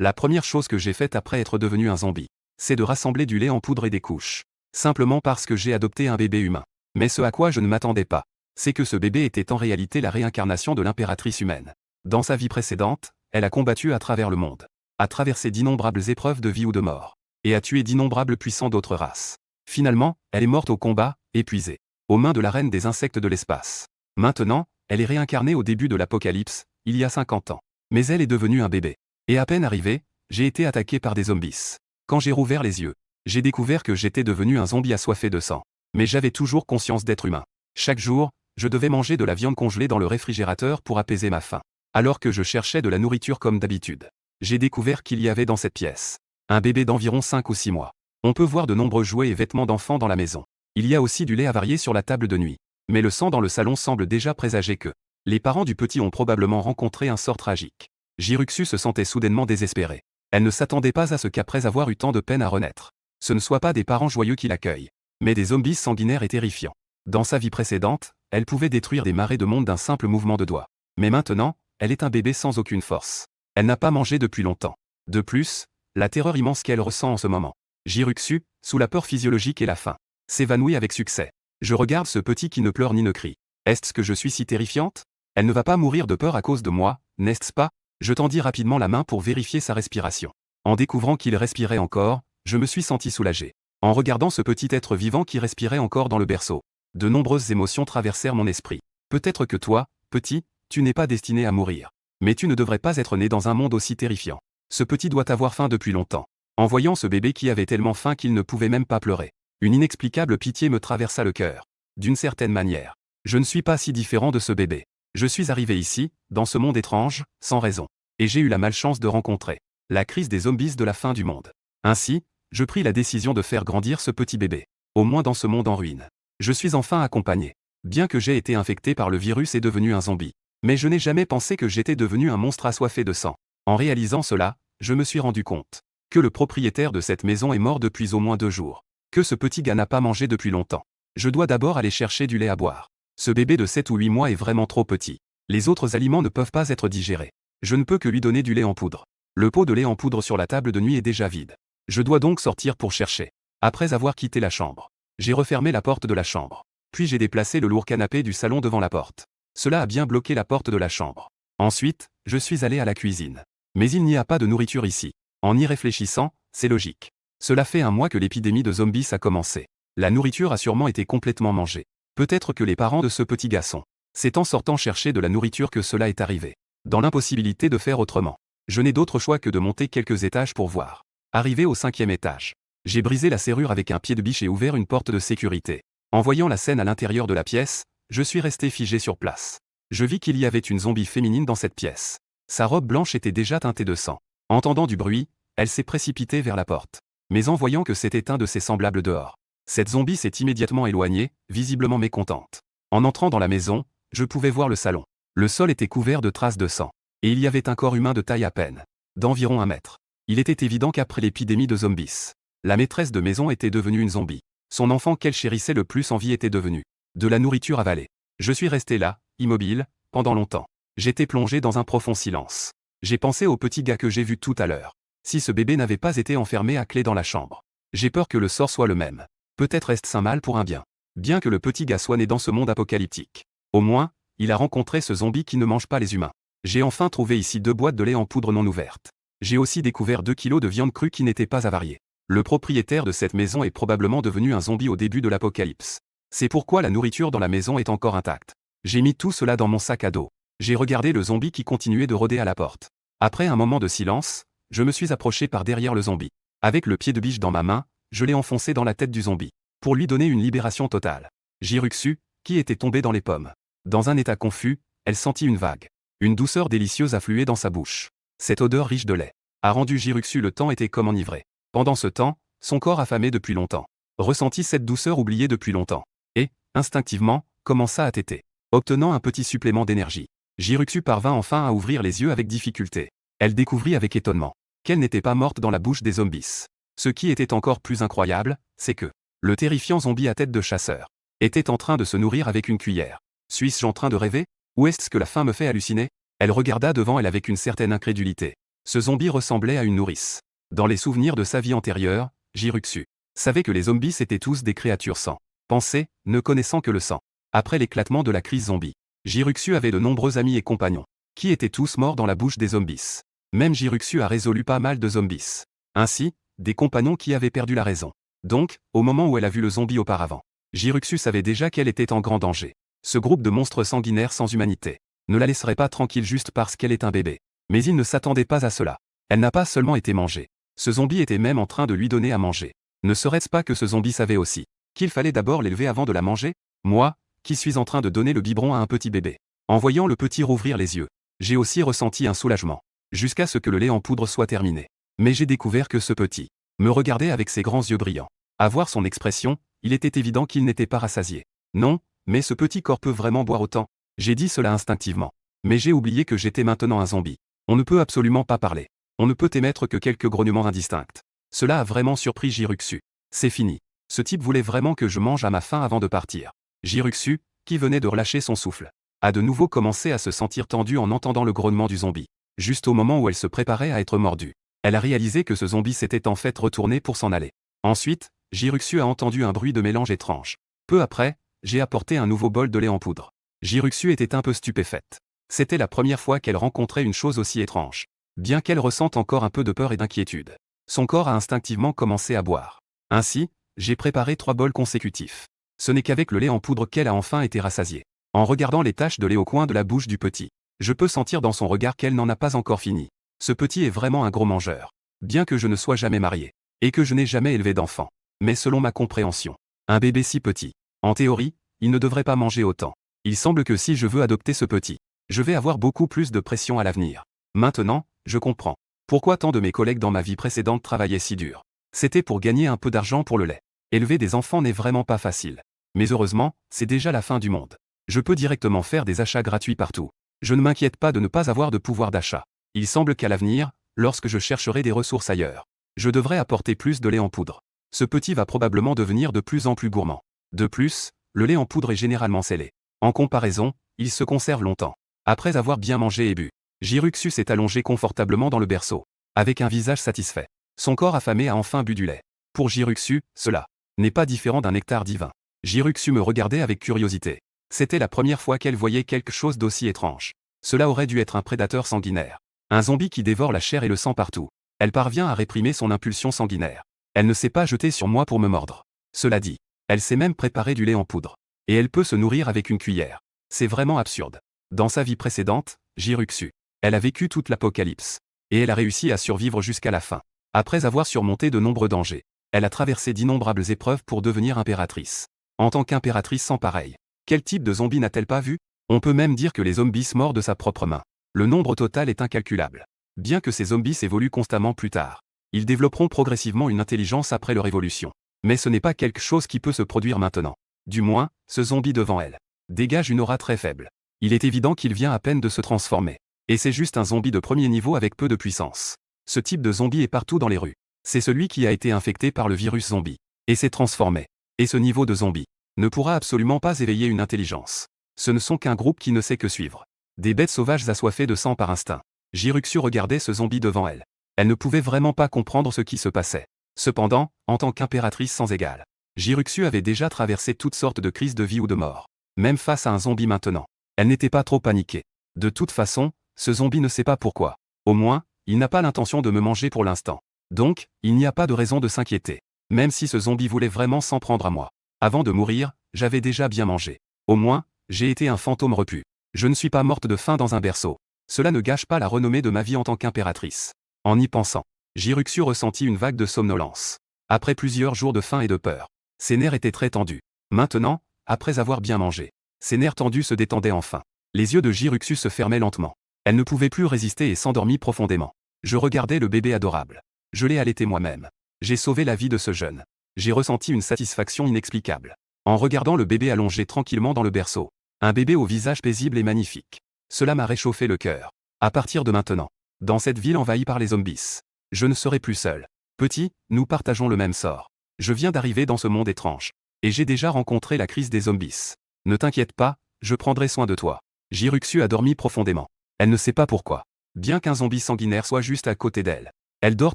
La première chose que j'ai faite après être devenu un zombie, c'est de rassembler du lait en poudre et des couches. Simplement parce que j'ai adopté un bébé humain. Mais ce à quoi je ne m'attendais pas, c'est que ce bébé était en réalité la réincarnation de l'impératrice humaine. Dans sa vie précédente, elle a combattu à travers le monde, a traversé d'innombrables épreuves de vie ou de mort, et a tué d'innombrables puissants d'autres races. Finalement, elle est morte au combat, épuisée, aux mains de la reine des insectes de l'espace. Maintenant, elle est réincarnée au début de l'Apocalypse, il y a 50 ans. Mais elle est devenue un bébé. Et à peine arrivée, j'ai été attaqué par des zombies. Quand j'ai rouvert les yeux, j'ai découvert que j'étais devenu un zombie assoiffé de sang. Mais j'avais toujours conscience d'être humain. Chaque jour, je devais manger de la viande congelée dans le réfrigérateur pour apaiser ma faim. Alors que je cherchais de la nourriture comme d'habitude, j'ai découvert qu'il y avait dans cette pièce un bébé d'environ 5 ou 6 mois. On peut voir de nombreux jouets et vêtements d'enfants dans la maison. Il y a aussi du lait avarié sur la table de nuit. Mais le sang dans le salon semble déjà présager que les parents du petit ont probablement rencontré un sort tragique. Jiruxu se sentait soudainement désespérée. Elle ne s'attendait pas à ce qu'après avoir eu tant de peine à renaître, ce ne soient pas des parents joyeux qui l'accueillent, mais des zombies sanguinaires et terrifiants. Dans sa vie précédente, elle pouvait détruire des marées de monde d'un simple mouvement de doigt. Mais maintenant, elle est un bébé sans aucune force. Elle n'a pas mangé depuis longtemps. De plus, la terreur immense qu'elle ressent en ce moment. Jiruxu, sous la peur physiologique et la faim, s'évanouit avec succès. Je regarde ce petit qui ne pleure ni ne crie. Est-ce que je suis si terrifiante? Elle ne va pas mourir de peur à cause de moi, n'est-ce pas? Je tendis rapidement la main pour vérifier sa respiration. En découvrant qu'il respirait encore, je me suis senti soulagé. En regardant ce petit être vivant qui respirait encore dans le berceau, de nombreuses émotions traversèrent mon esprit. Peut-être que toi, petit, tu n'es pas destiné à mourir. Mais tu ne devrais pas être né dans un monde aussi terrifiant. Ce petit doit avoir faim depuis longtemps. En voyant ce bébé qui avait tellement faim qu'il ne pouvait même pas pleurer, une inexplicable pitié me traversa le cœur. D'une certaine manière, je ne suis pas si différent de ce bébé. Je suis arrivé ici, dans ce monde étrange, sans raison. Et j'ai eu la malchance de rencontrer la crise des zombies de la fin du monde. Ainsi, je pris la décision de faire grandir ce petit bébé, au moins dans ce monde en ruine. Je suis enfin accompagné. Bien que j'ai été infecté par le virus et devenu un zombie. Mais je n'ai jamais pensé que j'étais devenu un monstre assoiffé de sang. En réalisant cela, je me suis rendu compte que le propriétaire de cette maison est mort depuis au moins 2 jours. Que ce petit gars n'a pas mangé depuis longtemps. Je dois d'abord aller chercher du lait à boire. Ce bébé de 7 ou 8 mois est vraiment trop petit. Les autres aliments ne peuvent pas être digérés. Je ne peux que lui donner du lait en poudre. Le pot de lait en poudre sur la table de nuit est déjà vide. Je dois donc sortir pour chercher. Après avoir quitté la chambre, j'ai refermé la porte de la chambre. Puis j'ai déplacé le lourd canapé du salon devant la porte. Cela a bien bloqué la porte de la chambre. Ensuite, je suis allé à la cuisine. Mais il n'y a pas de nourriture ici. En y réfléchissant, c'est logique. Cela fait 1 mois que l'épidémie de zombies a commencé. La nourriture a sûrement été complètement mangée. Peut-être que les parents de ce petit garçon, c'est en sortant chercher de la nourriture que cela est arrivé. Dans l'impossibilité de faire autrement, je n'ai d'autre choix que de monter quelques étages pour voir. Arrivé au 5e étage, j'ai brisé la serrure avec un pied de biche et ouvert une porte de sécurité. En voyant la scène à l'intérieur de la pièce, je suis resté figé sur place. Je vis qu'il y avait une zombie féminine dans cette pièce. Sa robe blanche était déjà teintée de sang. Entendant du bruit, elle s'est précipitée vers la porte. Mais en voyant que c'était un de ses semblables dehors, cette zombie s'est immédiatement éloignée, visiblement mécontente. En entrant dans la maison, je pouvais voir le salon. Le sol était couvert de traces de sang. Et il y avait un corps humain de taille à peine, d'environ 1 mètre. Il était évident qu'après l'épidémie de zombies, la maîtresse de maison était devenue une zombie. Son enfant qu'elle chérissait le plus en vie était devenu de la nourriture avalée. Je suis resté là, immobile, pendant longtemps. J'étais plongé dans un profond silence. J'ai pensé au petit gars que j'ai vu tout à l'heure. Si ce bébé n'avait pas été enfermé à clé dans la chambre. J'ai peur que le sort soit le même. Peut-être est-ce un mal pour un bien. Bien que le petit gars soit né dans ce monde apocalyptique. Au moins, il a rencontré ce zombie qui ne mange pas les humains. J'ai enfin trouvé ici 2 boîtes de lait en poudre non ouvertes. J'ai aussi découvert 2 kilos de viande crue qui n'étaient pas avariées. Le propriétaire de cette maison est probablement devenu un zombie au début de l'apocalypse. C'est pourquoi la nourriture dans la maison est encore intacte. J'ai mis tout cela dans mon sac à dos. J'ai regardé le zombie qui continuait de rôder à la porte. Après un moment de silence, je me suis approché par derrière le zombie. Avec le pied de biche dans ma main, je l'ai enfoncé dans la tête du zombie. Pour lui donner une libération totale. Jiruxu, qui était tombée dans les pommes. Dans un état confus, elle sentit une vague. Une douceur délicieuse affluait dans sa bouche. Cette odeur riche de lait a rendu Jiruxu le temps était comme enivré. Pendant ce temps, son corps affamé depuis longtemps ressentit cette douceur oubliée depuis longtemps. Et, instinctivement, commença à téter, obtenant un petit supplément d'énergie. Jiruxu parvint enfin à ouvrir les yeux avec difficulté. Elle découvrit avec étonnement qu'elle n'était pas morte dans la bouche des zombies. Ce qui était encore plus incroyable, c'est que le terrifiant zombie à tête de chasseur était en train de se nourrir avec une cuillère. Suis-je en train de rêver? Ou est-ce que la faim me fait halluciner? Elle regarda devant elle avec une certaine incrédulité. Ce zombie ressemblait à une nourrice. Dans les souvenirs de sa vie antérieure, Jiruxu savait que les zombies étaient tous des créatures sans pensée, ne connaissant que le sang. Après l'éclatement de la crise zombie, Jiruxu avait de nombreux amis et compagnons, qui étaient tous morts dans la bouche des zombies. Même Jiruxu a résolu pas mal de zombies. Ainsi, des compagnons qui avaient perdu la raison. Donc, au moment où elle a vu le zombie auparavant, Jiruxu savait déjà qu'elle était en grand danger. Ce groupe de monstres sanguinaires sans humanité ne la laisserait pas tranquille juste parce qu'elle est un bébé. Mais il ne s'attendait pas à cela. Elle n'a pas seulement été mangée. Ce zombie était même en train de lui donner à manger. Ne serait-ce pas que ce zombie savait aussi qu'il fallait d'abord l'élever avant de la manger? Moi, qui suis en train de donner le biberon à un petit bébé. En voyant le petit rouvrir les yeux, j'ai aussi ressenti un soulagement, jusqu'à ce que le lait en poudre soit terminé. Mais j'ai découvert que ce petit me regardait avec ses grands yeux brillants. À voir son expression, il était évident qu'il n'était pas rassasié. Non, mais ce petit corps peut vraiment boire autant. J'ai dit cela instinctivement. Mais j'ai oublié que j'étais maintenant un zombie. On ne peut absolument pas parler. On ne peut émettre que quelques grognements indistincts. Cela a vraiment surpris Jiruxu. C'est fini. Ce type voulait vraiment que je mange à ma faim avant de partir. Jiruxu, qui venait de relâcher son souffle, a de nouveau commencé à se sentir tendue en entendant le grognement du zombie. Juste au moment où elle se préparait à être mordue, elle a réalisé que ce zombie s'était en fait retourné pour s'en aller. Ensuite, Jiruxu a entendu un bruit de mélange étrange. Peu après, j'ai apporté un nouveau bol de lait en poudre. Jiruxu était un peu stupéfaite. C'était la première fois qu'elle rencontrait une chose aussi étrange. Bien qu'elle ressente encore un peu de peur et d'inquiétude, son corps a instinctivement commencé à boire. Ainsi, j'ai préparé 3 bols consécutifs. Ce n'est qu'avec le lait en poudre qu'elle a enfin été rassasiée. En regardant les taches de lait au coin de la bouche du petit, je peux sentir dans son regard qu'elle n'en a pas encore fini. Ce petit est vraiment un gros mangeur. Bien que je ne sois jamais marié, et que je n'ai jamais élevé d'enfant. Mais selon ma compréhension, un bébé si petit, en théorie, il ne devrait pas manger autant. Il semble que si je veux adopter ce petit, je vais avoir beaucoup plus de pression à l'avenir. Maintenant, je comprends pourquoi tant de mes collègues dans ma vie précédente travaillaient si dur. C'était pour gagner un peu d'argent pour le lait. Élever des enfants n'est vraiment pas facile. Mais heureusement, c'est déjà la fin du monde. Je peux directement faire des achats gratuits partout. Je ne m'inquiète pas de ne pas avoir de pouvoir d'achat. Il semble qu'à l'avenir, lorsque je chercherai des ressources ailleurs, je devrais apporter plus de lait en poudre. Ce petit va probablement devenir de plus en plus gourmand. De plus, le lait en poudre est généralement scellé. En comparaison, il se conserve longtemps. Après avoir bien mangé et bu, Jiruxu s'est allongé confortablement dans le berceau, avec un visage satisfait. Son corps affamé a enfin bu du lait. Pour Jiruxu, cela n'est pas différent d'un nectar divin. Jiruxu me regardait avec curiosité. C'était la première fois qu'elle voyait quelque chose d'aussi étrange. Cela aurait dû être un prédateur sanguinaire. Un zombie qui dévore la chair et le sang partout. Elle parvient à réprimer son impulsion sanguinaire. Elle ne s'est pas jetée sur moi pour me mordre. Cela dit, elle s'est même préparé du lait en poudre. Et elle peut se nourrir avec une cuillère. C'est vraiment absurde. Dans sa vie précédente, Jiruxu, elle a vécu toute l'apocalypse. Et elle a réussi à survivre jusqu'à la fin. Après avoir surmonté de nombreux dangers, elle a traversé d'innombrables épreuves pour devenir impératrice. En tant qu'impératrice sans pareil, quel type de zombie n'a-t-elle pas vu? On peut même dire que les zombies mordent de sa propre main. Le nombre total est incalculable. Bien que ces zombies évoluent constamment plus tard, ils développeront progressivement une intelligence après leur évolution. Mais ce n'est pas quelque chose qui peut se produire maintenant. Du moins, ce zombie devant elle dégage une aura très faible. Il est évident qu'il vient à peine de se transformer. Et c'est juste un zombie de premier niveau avec peu de puissance. Ce type de zombie est partout dans les rues. C'est celui qui a été infecté par le virus zombie et s'est transformé. Et ce niveau de zombie ne pourra absolument pas éveiller une intelligence. Ce ne sont qu'un groupe qui ne sait que suivre. Des bêtes sauvages assoiffées de sang par instinct. Jiruxu regardait ce zombie devant elle. Elle ne pouvait vraiment pas comprendre ce qui se passait. Cependant, en tant qu'impératrice sans égale, Jiruxu avait déjà traversé toutes sortes de crises de vie ou de mort. Même face à un zombie maintenant, elle n'était pas trop paniquée. De toute façon, ce zombie ne sait pas pourquoi. Au moins, il n'a pas l'intention de me manger pour l'instant. Donc, il n'y a pas de raison de s'inquiéter. Même si ce zombie voulait vraiment s'en prendre à moi. Avant de mourir, j'avais déjà bien mangé. Au moins, j'ai été un fantôme repu. Je ne suis pas morte de faim dans un berceau. Cela ne gâche pas la renommée de ma vie en tant qu'impératrice. En y pensant, Jiruxu ressentit une vague de somnolence. Après plusieurs jours de faim et de peur, ses nerfs étaient très tendus. Maintenant, après avoir bien mangé, ses nerfs tendus se détendaient enfin. Les yeux de Jiruxu se fermaient lentement. Elle ne pouvait plus résister et s'endormit profondément. Je regardais le bébé adorable. Je l'ai allaité moi-même. J'ai sauvé la vie de ce jeune. J'ai ressenti une satisfaction inexplicable. En regardant le bébé allongé tranquillement dans le berceau. Un bébé au visage paisible et magnifique. Cela m'a réchauffé le cœur. À partir de maintenant, dans cette ville envahie par les zombies, je ne serai plus seul. Petit, nous partageons le même sort. Je viens d'arriver dans ce monde étrange. Et j'ai déjà rencontré la crise des zombies. Ne t'inquiète pas, je prendrai soin de toi. Jiruxu a dormi profondément. Elle ne sait pas pourquoi. bien qu'un zombie sanguinaire soit juste à côté d'elle. Elle dort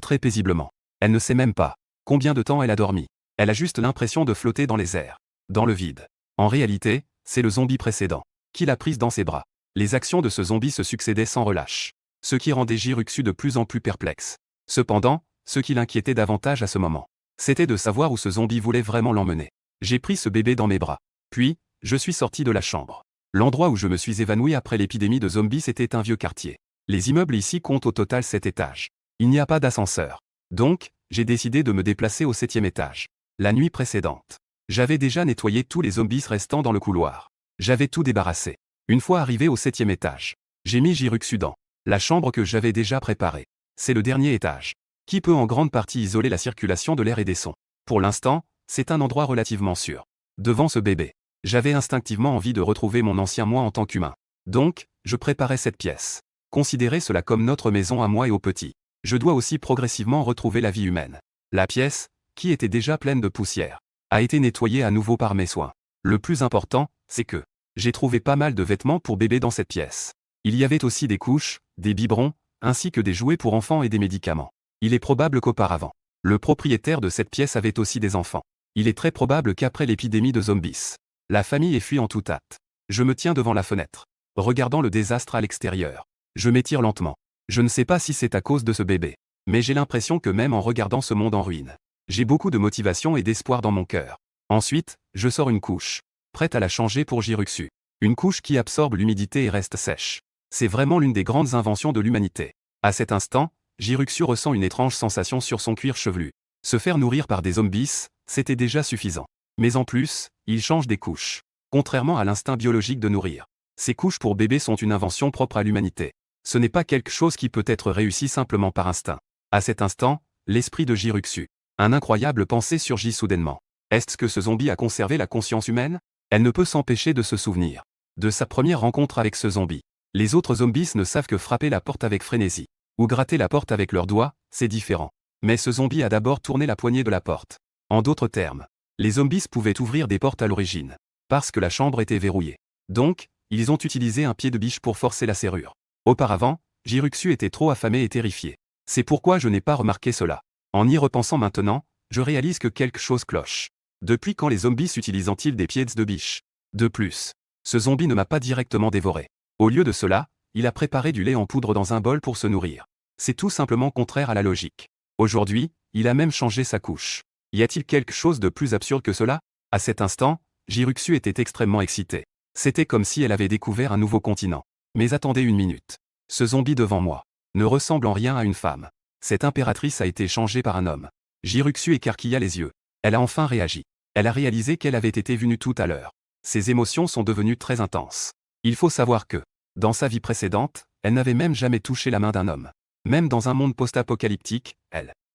très paisiblement. Elle ne sait même pas combien de temps elle a dormi. Elle a juste l'impression de flotter dans les airs, dans le vide. En réalité, c'est le zombie précédent qui l'a prise dans ses bras. Les actions de ce zombie se succédaient sans relâche, ce qui rendait Jiruxu de plus en plus perplexe. Cependant, ce qui l'inquiétait davantage à ce moment, c'était de savoir où ce zombie voulait vraiment l'emmener. J'ai pris ce bébé dans mes bras. Puis, je suis sorti de la chambre. L'endroit où je me suis évanoui après l'épidémie de zombies c'était un vieux quartier. Les immeubles ici comptent au total 7 étages. Il n'y a pas d'ascenseur. Donc, j'ai décidé de me déplacer au 7e étage. La nuit précédente, j'avais déjà nettoyé tous les zombies restants dans le couloir. J'avais tout débarrassé. Une fois arrivé au 7e étage, j'ai mis Jiruxu dans la chambre que j'avais déjà préparée. C'est le dernier étage, qui peut en grande partie isoler la circulation de l'air et des sons. Pour l'instant, c'est un endroit relativement sûr. Devant ce bébé, j'avais instinctivement envie de retrouver mon ancien moi en tant qu'humain. Donc, je préparais cette pièce. Considérez cela comme notre maison à moi et aux petits. Je dois aussi progressivement retrouver la vie humaine. La pièce, qui était déjà pleine de poussière, a été nettoyée à nouveau par mes soins. Le plus important, c'est que j'ai trouvé pas mal de vêtements pour bébé dans cette pièce. Il y avait aussi des couches, des biberons, ainsi que des jouets pour enfants et des médicaments. Il est probable qu'auparavant, le propriétaire de cette pièce avait aussi des enfants. Il est très probable qu'après l'épidémie de zombies, la famille ait fui en toute hâte. Je me tiens devant la fenêtre, regardant le désastre à l'extérieur. Je m'étire lentement. Je ne sais pas si c'est à cause de ce bébé, mais j'ai l'impression que même en regardant ce monde en ruine, j'ai beaucoup de motivation et d'espoir dans mon cœur. Ensuite, je sors une couche, prête à la changer pour Jiruxu. Une couche qui absorbe l'humidité et reste sèche. C'est vraiment l'une des grandes inventions de l'humanité. À cet instant, Jiruxu ressent une étrange sensation sur son cuir chevelu. Se faire nourrir par des zombies, c'était déjà suffisant. Mais en plus, il change des couches. Contrairement à l'instinct biologique de nourrir, ces couches pour bébé sont une invention propre à l'humanité. Ce n'est pas quelque chose qui peut être réussi simplement par instinct. À cet instant, l'esprit de Jiruxu. Un incroyable pensée surgit soudainement. Est-ce que ce zombie a conservé la conscience humaine? Elle ne peut s'empêcher de se souvenir de sa première rencontre avec ce zombie. Les autres zombies ne savent que frapper la porte avec frénésie, ou gratter la porte avec leurs doigts, c'est différent. Mais ce zombie a d'abord tourné la poignée de la porte. En d'autres termes, les zombies pouvaient ouvrir des portes à l'origine, parce que la chambre était verrouillée. Donc, ils ont utilisé un pied de biche pour forcer la serrure. Auparavant, Jiruxu était trop affamé et terrifié. C'est pourquoi je n'ai pas remarqué cela. En y repensant maintenant, je réalise que quelque chose cloche. Depuis quand les zombies utilisent-ils des pieds de biche? De plus, ce zombie ne m'a pas directement dévoré. Au lieu de cela, il a préparé du lait en poudre dans un bol pour se nourrir. C'est tout simplement contraire à la logique. Aujourd'hui, il a même changé sa couche. Y a-t-il quelque chose de plus absurde que cela? À cet instant, Jiruxu était extrêmement excitée. C'était comme si elle avait découvert un nouveau continent. Mais attendez une minute. Ce zombie devant moi ne ressemble en rien à une femme. Cette impératrice a été changée par un homme. Jiruxu écarquilla les yeux. Elle a enfin réagi. Elle a réalisé qu'elle avait été venue tout à l'heure. Ses émotions sont devenues très intenses. Il faut savoir que, dans sa vie précédente, elle n'avait même jamais touché la main d'un homme. Même dans un monde post-apocalyptique,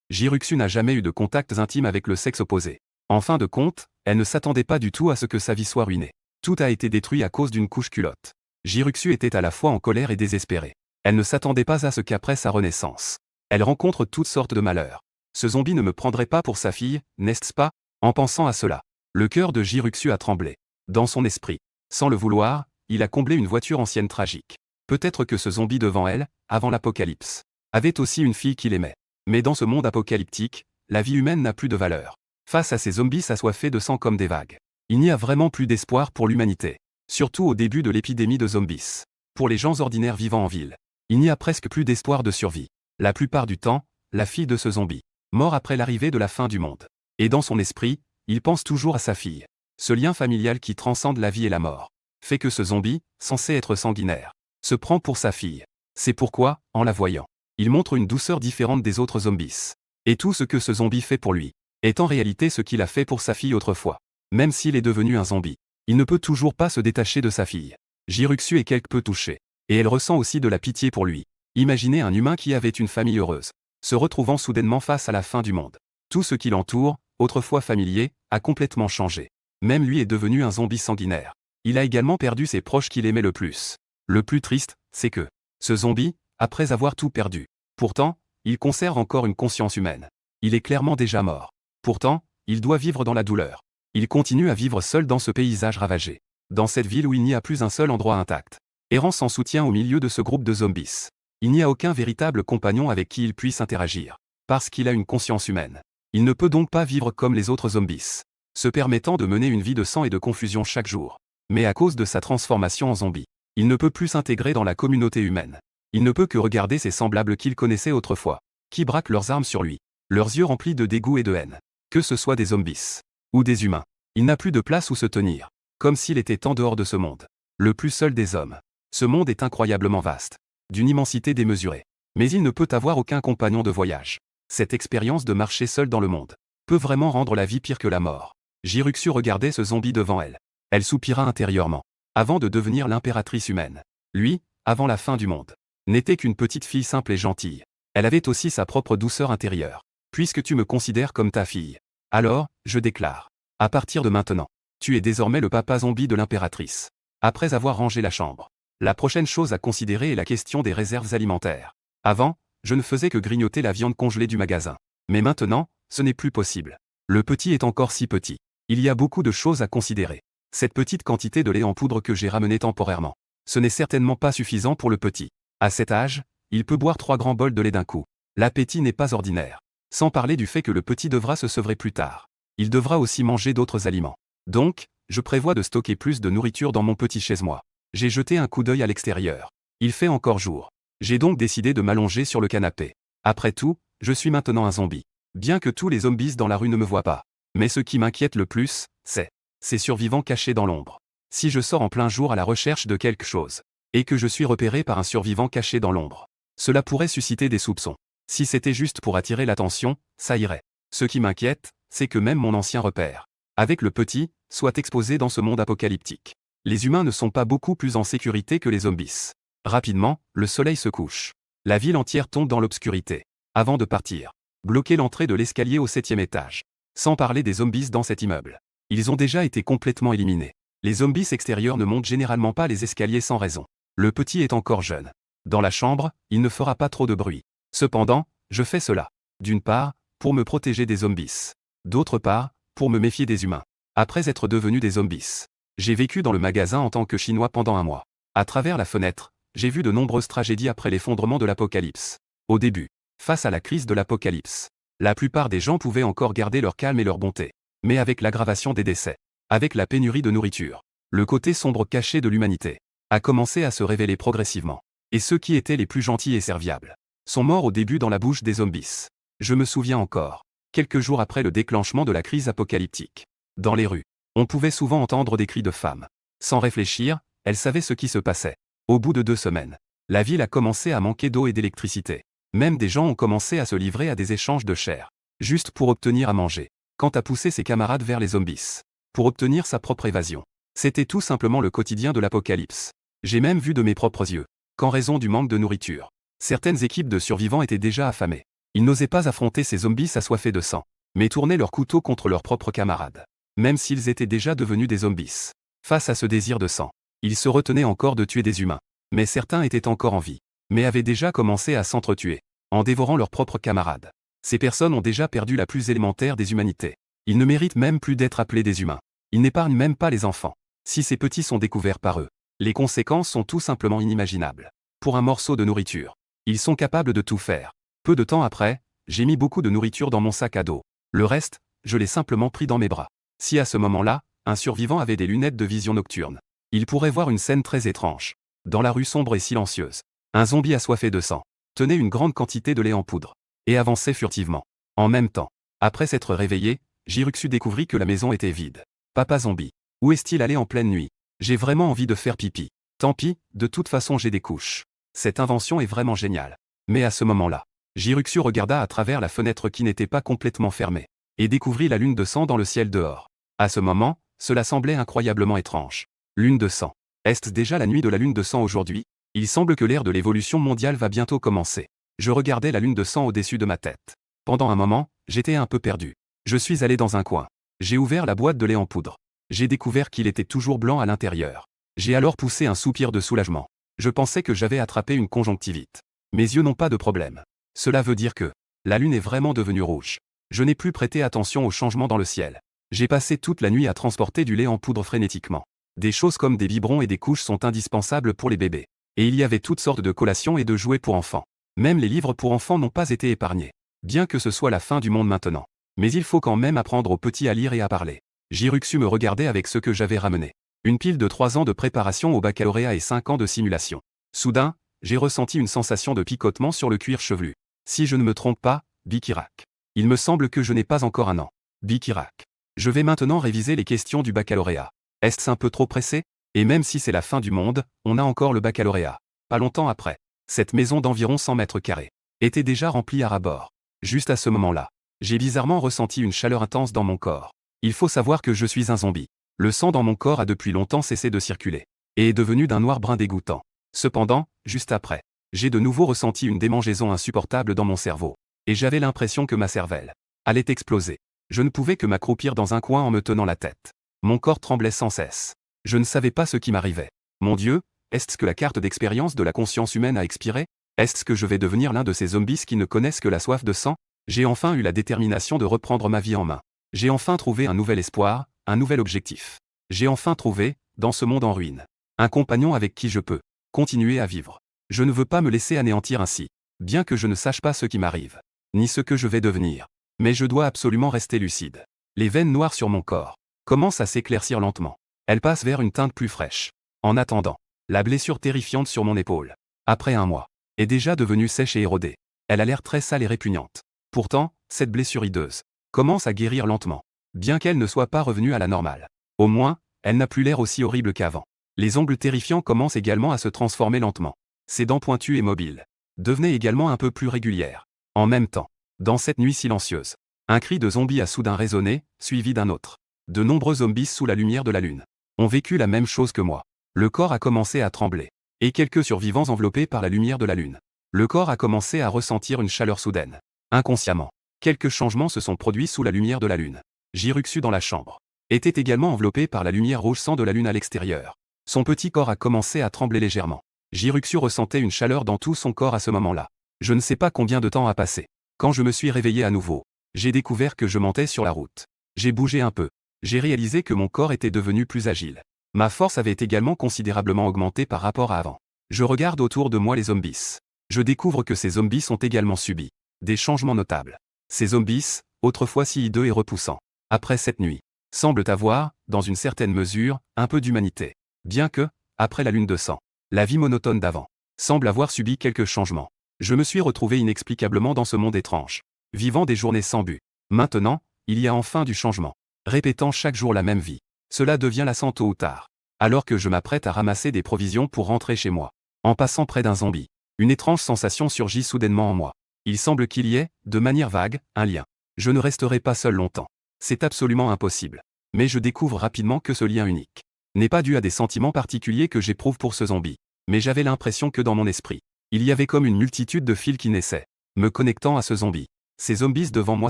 Jiruxu n'a jamais eu de contacts intimes avec le sexe opposé. En fin de compte, elle ne s'attendait pas du tout à ce que sa vie soit ruinée. Tout a été détruit à cause d'une couche culotte. Jiruxu était à la fois en colère et désespérée. Elle ne s'attendait pas à ce qu'après sa renaissance, elle rencontre toutes sortes de malheurs. Ce zombie ne me prendrait pas pour sa fille, n'est-ce pas? En pensant à cela, le cœur de Jiruxu a tremblé. Dans son esprit, sans le vouloir, il a comblé une voiture ancienne tragique. Peut-être que ce zombie devant elle, avant l'apocalypse, avait aussi une fille qu'il aimait. Mais dans ce monde apocalyptique, la vie humaine n'a plus de valeur. Face à ces zombies assoiffés de sang comme des vagues, il n'y a vraiment plus d'espoir pour l'humanité. Surtout au début de l'épidémie de zombies. Pour les gens ordinaires vivant en ville, il n'y a presque plus d'espoir de survie. La plupart du temps, la fille de ce zombie, mort après l'arrivée de la fin du monde. Et dans son esprit, il pense toujours à sa fille. Ce lien familial qui transcende la vie et la mort, fait que ce zombie, censé être sanguinaire, se prend pour sa fille. C'est pourquoi, en la voyant, il montre une douceur différente des autres zombies. Et tout ce que ce zombie fait pour lui, est en réalité ce qu'il a fait pour sa fille autrefois. Même s'il est devenu un zombie, il ne peut toujours pas se détacher de sa fille. Jiruxu est quelque peu touchée, et elle ressent aussi de la pitié pour lui. Imaginez un humain qui avait une famille heureuse, se retrouvant soudainement face à la fin du monde. Tout ce qui l'entoure, autrefois familier, a complètement changé. Même lui est devenu un zombie sanguinaire. Il a également perdu ses proches qu'il aimait le plus. Le plus triste, c'est que ce zombie, après avoir tout perdu, pourtant, il conserve encore une conscience humaine. Il est clairement déjà mort. Pourtant, il doit vivre dans la douleur. Il continue à vivre seul dans ce paysage ravagé. Dans cette ville où il n'y a plus un seul endroit intact. Errant sans soutien au milieu de ce groupe de zombies. Il n'y a aucun véritable compagnon avec qui il puisse interagir. Parce qu'il a une conscience humaine. Il ne peut donc pas vivre comme les autres zombies, se permettant de mener une vie de sang et de confusion chaque jour. Mais à cause de sa transformation en zombie, il ne peut plus s'intégrer dans la communauté humaine. Il ne peut que regarder ses semblables qu'il connaissait autrefois, qui braquent leurs armes sur lui, leurs yeux remplis de dégoût et de haine. Que ce soit des zombies ou des humains, il n'a plus de place où se tenir, comme s'il était en dehors de ce monde. Le plus seul des hommes. Ce monde est incroyablement vaste, d'une immensité démesurée. Mais il ne peut avoir aucun compagnon de voyage. Cette expérience de marcher seul dans le monde peut vraiment rendre la vie pire que la mort. Jiruxu regardait ce zombie devant elle. Elle soupira intérieurement. Avant de devenir l'impératrice humaine. Lui, avant la fin du monde, n'était qu'une petite fille simple et gentille. Elle avait aussi sa propre douceur intérieure. Puisque tu me considères comme ta fille, alors, je déclare. À partir de maintenant, tu es désormais le papa zombie de l'impératrice. Après avoir rangé la chambre, la prochaine chose à considérer est la question des réserves alimentaires. Avant, je ne faisais que grignoter la viande congelée du magasin. Mais maintenant, ce n'est plus possible. Le petit est encore si petit. Il y a beaucoup de choses à considérer. Cette petite quantité de lait en poudre que j'ai ramenée temporairement. Ce n'est certainement pas suffisant pour le petit. À cet âge, il peut boire 3 grands bols de lait d'un coup. L'appétit n'est pas ordinaire. Sans parler du fait que le petit devra se sevrer plus tard. Il devra aussi manger d'autres aliments. Donc, je prévois de stocker plus de nourriture dans mon petit chez-moi. J'ai jeté un coup d'œil à l'extérieur. Il fait encore jour. J'ai donc décidé de m'allonger sur le canapé. Après tout, je suis maintenant un zombie. Bien que tous les zombies dans la rue ne me voient pas. Mais ce qui m'inquiète le plus, c'est ces survivants cachés dans l'ombre. Si je sors en plein jour à la recherche de quelque chose, et que je suis repéré par un survivant caché dans l'ombre, cela pourrait susciter des soupçons. Si c'était juste pour attirer l'attention, ça irait. Ce qui m'inquiète, c'est que même mon ancien repère, avec le petit, soit exposé dans ce monde apocalyptique. Les humains ne sont pas beaucoup plus en sécurité que les zombies. Rapidement, le soleil se couche. La ville entière tombe dans l'obscurité. Avant de partir, bloquer l'entrée de l'escalier au 7e étage. Sans parler des zombies dans cet immeuble. Ils ont déjà été complètement éliminés. Les zombies extérieurs ne montent généralement pas les escaliers sans raison. Le petit est encore jeune. Dans la chambre, il ne fera pas trop de bruit. Cependant, je fais cela. D'une part, pour me protéger des zombies. D'autre part, pour me méfier des humains. Après être devenu des zombies, j'ai vécu dans le magasin en tant que Chinois pendant un mois. À travers la fenêtre, j'ai vu de nombreuses tragédies après l'effondrement de l'apocalypse. Au début, face à la crise de l'apocalypse, la plupart des gens pouvaient encore garder leur calme et leur bonté. Mais avec l'aggravation des décès, avec la pénurie de nourriture, le côté sombre caché de l'humanité a commencé à se révéler progressivement. Et ceux qui étaient les plus gentils et serviables sont morts au début dans la bouche des zombies. Je me souviens encore, quelques jours après le déclenchement de la crise apocalyptique, dans les rues, on pouvait souvent entendre des cris de femmes. Sans réfléchir, elles savaient ce qui se passait. Au bout de 2 semaines, la ville a commencé à manquer d'eau et d'électricité. Même des gens ont commencé à se livrer à des échanges de chair, juste pour obtenir à manger. Quant à pousser ses camarades vers les zombies, pour obtenir sa propre évasion. C'était tout simplement le quotidien de l'apocalypse. J'ai même vu de mes propres yeux, qu'en raison du manque de nourriture, certaines équipes de survivants étaient déjà affamées. Ils n'osaient pas affronter ces zombies assoiffés de sang, mais tournaient leurs couteaux contre leurs propres camarades. Même s'ils étaient déjà devenus des zombies. Face à ce désir de sang, ils se retenaient encore de tuer des humains. Mais certains étaient encore en vie, mais avaient déjà commencé à s'entretuer, en dévorant leurs propres camarades. Ces personnes ont déjà perdu la plus élémentaire des humanités. Ils ne méritent même plus d'être appelés des humains. Ils n'épargnent même pas les enfants. Si ces petits sont découverts par eux, les conséquences sont tout simplement inimaginables. Pour un morceau de nourriture, ils sont capables de tout faire. Peu de temps après, j'ai mis beaucoup de nourriture dans mon sac à dos. Le reste, je l'ai simplement pris dans mes bras. Si à ce moment-là, un survivant avait des lunettes de vision nocturne, il pourrait voir une scène très étrange. Dans la rue sombre et silencieuse, un zombie assoiffé de sang tenait une grande quantité de lait en poudre et avançait furtivement. En même temps, après s'être réveillé, Jiruxu découvrit que la maison était vide. Papa zombie, où est-il allé en pleine nuit? J'ai vraiment envie de faire pipi. Tant pis, de toute façon j'ai des couches. Cette invention est vraiment géniale. Mais à ce moment-là, Jiruxu regarda à travers la fenêtre qui n'était pas complètement fermée, et découvrit la lune de sang dans le ciel dehors. À ce moment, cela semblait incroyablement étrange. Lune de sang. Est-ce déjà la nuit de la lune de sang aujourd'hui? Il semble que l'ère de l'évolution mondiale va bientôt commencer. Je regardais la lune de sang au-dessus de ma tête. Pendant un moment, j'étais un peu perdu. Je suis allé dans un coin. J'ai ouvert la boîte de lait en poudre. J'ai découvert qu'il était toujours blanc à l'intérieur. J'ai alors poussé un soupir de soulagement. Je pensais que j'avais attrapé une conjonctivite. Mes yeux n'ont pas de problème. Cela veut dire que la lune est vraiment devenue rouge. Je n'ai plus prêté attention aux changements dans le ciel. J'ai passé toute la nuit à transporter du lait en poudre frénétiquement. Des choses comme des biberons et des couches sont indispensables pour les bébés. Et il y avait toutes sortes de collations et de jouets pour enfants. Même les livres pour enfants n'ont pas été épargnés. Bien que ce soit la fin du monde maintenant. Mais il faut quand même apprendre aux petits à lire et à parler. Jiruxu me regardait avec ce que j'avais ramené. Une pile de 3 ans de préparation au baccalauréat et 5 ans de simulation. Soudain, j'ai ressenti une sensation de picotement sur le cuir chevelu. Si je ne me trompe pas, Bikirak. Il me semble que je n'ai pas encore un an. Bikirak. Je vais maintenant réviser les questions du baccalauréat. Est-ce un peu trop pressé? Et même si c'est la fin du monde, on a encore le baccalauréat. Pas longtemps après. Cette maison d'environ 100 mètres carrés était déjà remplie à ras-bord. Juste à ce moment-là, j'ai bizarrement ressenti une chaleur intense dans mon corps. Il faut savoir que je suis un zombie. Le sang dans mon corps a depuis longtemps cessé de circuler et est devenu d'un noir brun dégoûtant. Cependant, juste après, j'ai de nouveau ressenti une démangeaison insupportable dans mon cerveau. Et j'avais l'impression que ma cervelle allait exploser. Je ne pouvais que m'accroupir dans un coin en me tenant la tête. Mon corps tremblait sans cesse. Je ne savais pas ce qui m'arrivait. Mon Dieu, est-ce que la carte d'expérience de la conscience humaine a expiré? Est-ce que je vais devenir l'un de ces zombies qui ne connaissent que la soif de sang? J'ai enfin eu la détermination de reprendre ma vie en main. J'ai enfin trouvé un nouvel espoir, un nouvel objectif. J'ai enfin trouvé, dans ce monde en ruine, un compagnon avec qui je peux continuer à vivre. Je ne veux pas me laisser anéantir ainsi, bien que je ne sache pas ce qui m'arrive, ni ce que je vais devenir. Mais je dois absolument rester lucide. Les veines noires sur mon corps commencent à s'éclaircir lentement. Elles passent vers une teinte plus fraîche. En attendant, la blessure terrifiante sur mon épaule, après un mois, est déjà devenue sèche et érodée. Elle a l'air très sale et répugnante. Pourtant, cette blessure hideuse commence à guérir lentement, bien qu'elle ne soit pas revenue à la normale. Au moins, elle n'a plus l'air aussi horrible qu'avant. Les ongles terrifiants commencent également à se transformer lentement. Ses dents pointues et mobiles devenaient également un peu plus régulières. En même temps, dans cette nuit silencieuse, un cri de zombie a soudain résonné, suivi d'un autre. De nombreux zombies sous la lumière de la lune ont vécu la même chose que moi. Le corps a commencé à trembler, et quelques survivants enveloppés par la lumière de la lune. Le corps a commencé à ressentir une chaleur soudaine. Inconsciemment, quelques changements se sont produits sous la lumière de la lune. Jiruxu dans la chambre était également enveloppé par la lumière rouge sang de la lune à l'extérieur. Son petit corps a commencé à trembler légèrement. Jiruxu ressentait une chaleur dans tout son corps à ce moment-là. Je ne sais pas combien de temps a passé. Quand je me suis réveillé à nouveau, j'ai découvert que je mentais sur la route. J'ai bougé un peu. J'ai réalisé que mon corps était devenu plus agile. Ma force avait également considérablement augmenté par rapport à avant. Je regarde autour de moi les zombies. Je découvre que ces zombies ont également subi des changements notables. Ces zombies, autrefois si hideux et repoussants, après cette nuit, semblent avoir, dans une certaine mesure, un peu d'humanité. Bien que, après la lune de sang, la vie monotone d'avant semble avoir subi quelques changements. Je me suis retrouvé inexplicablement dans ce monde étrange, vivant des journées sans but. Maintenant, il y a enfin du changement. Répétant chaque jour la même vie. Cela devient lassant tôt ou tard. Alors que je m'apprête à ramasser des provisions pour rentrer chez moi. En passant près d'un zombie, une étrange sensation surgit soudainement en moi. Il semble qu'il y ait, de manière vague, un lien. Je ne resterai pas seul longtemps. C'est absolument impossible. Mais je découvre rapidement que ce lien unique n'est pas dû à des sentiments particuliers que j'éprouve pour ce zombie. Mais j'avais l'impression que dans mon esprit, il y avait comme une multitude de fils qui naissaient, me connectant à ce zombie. Ces zombies devant moi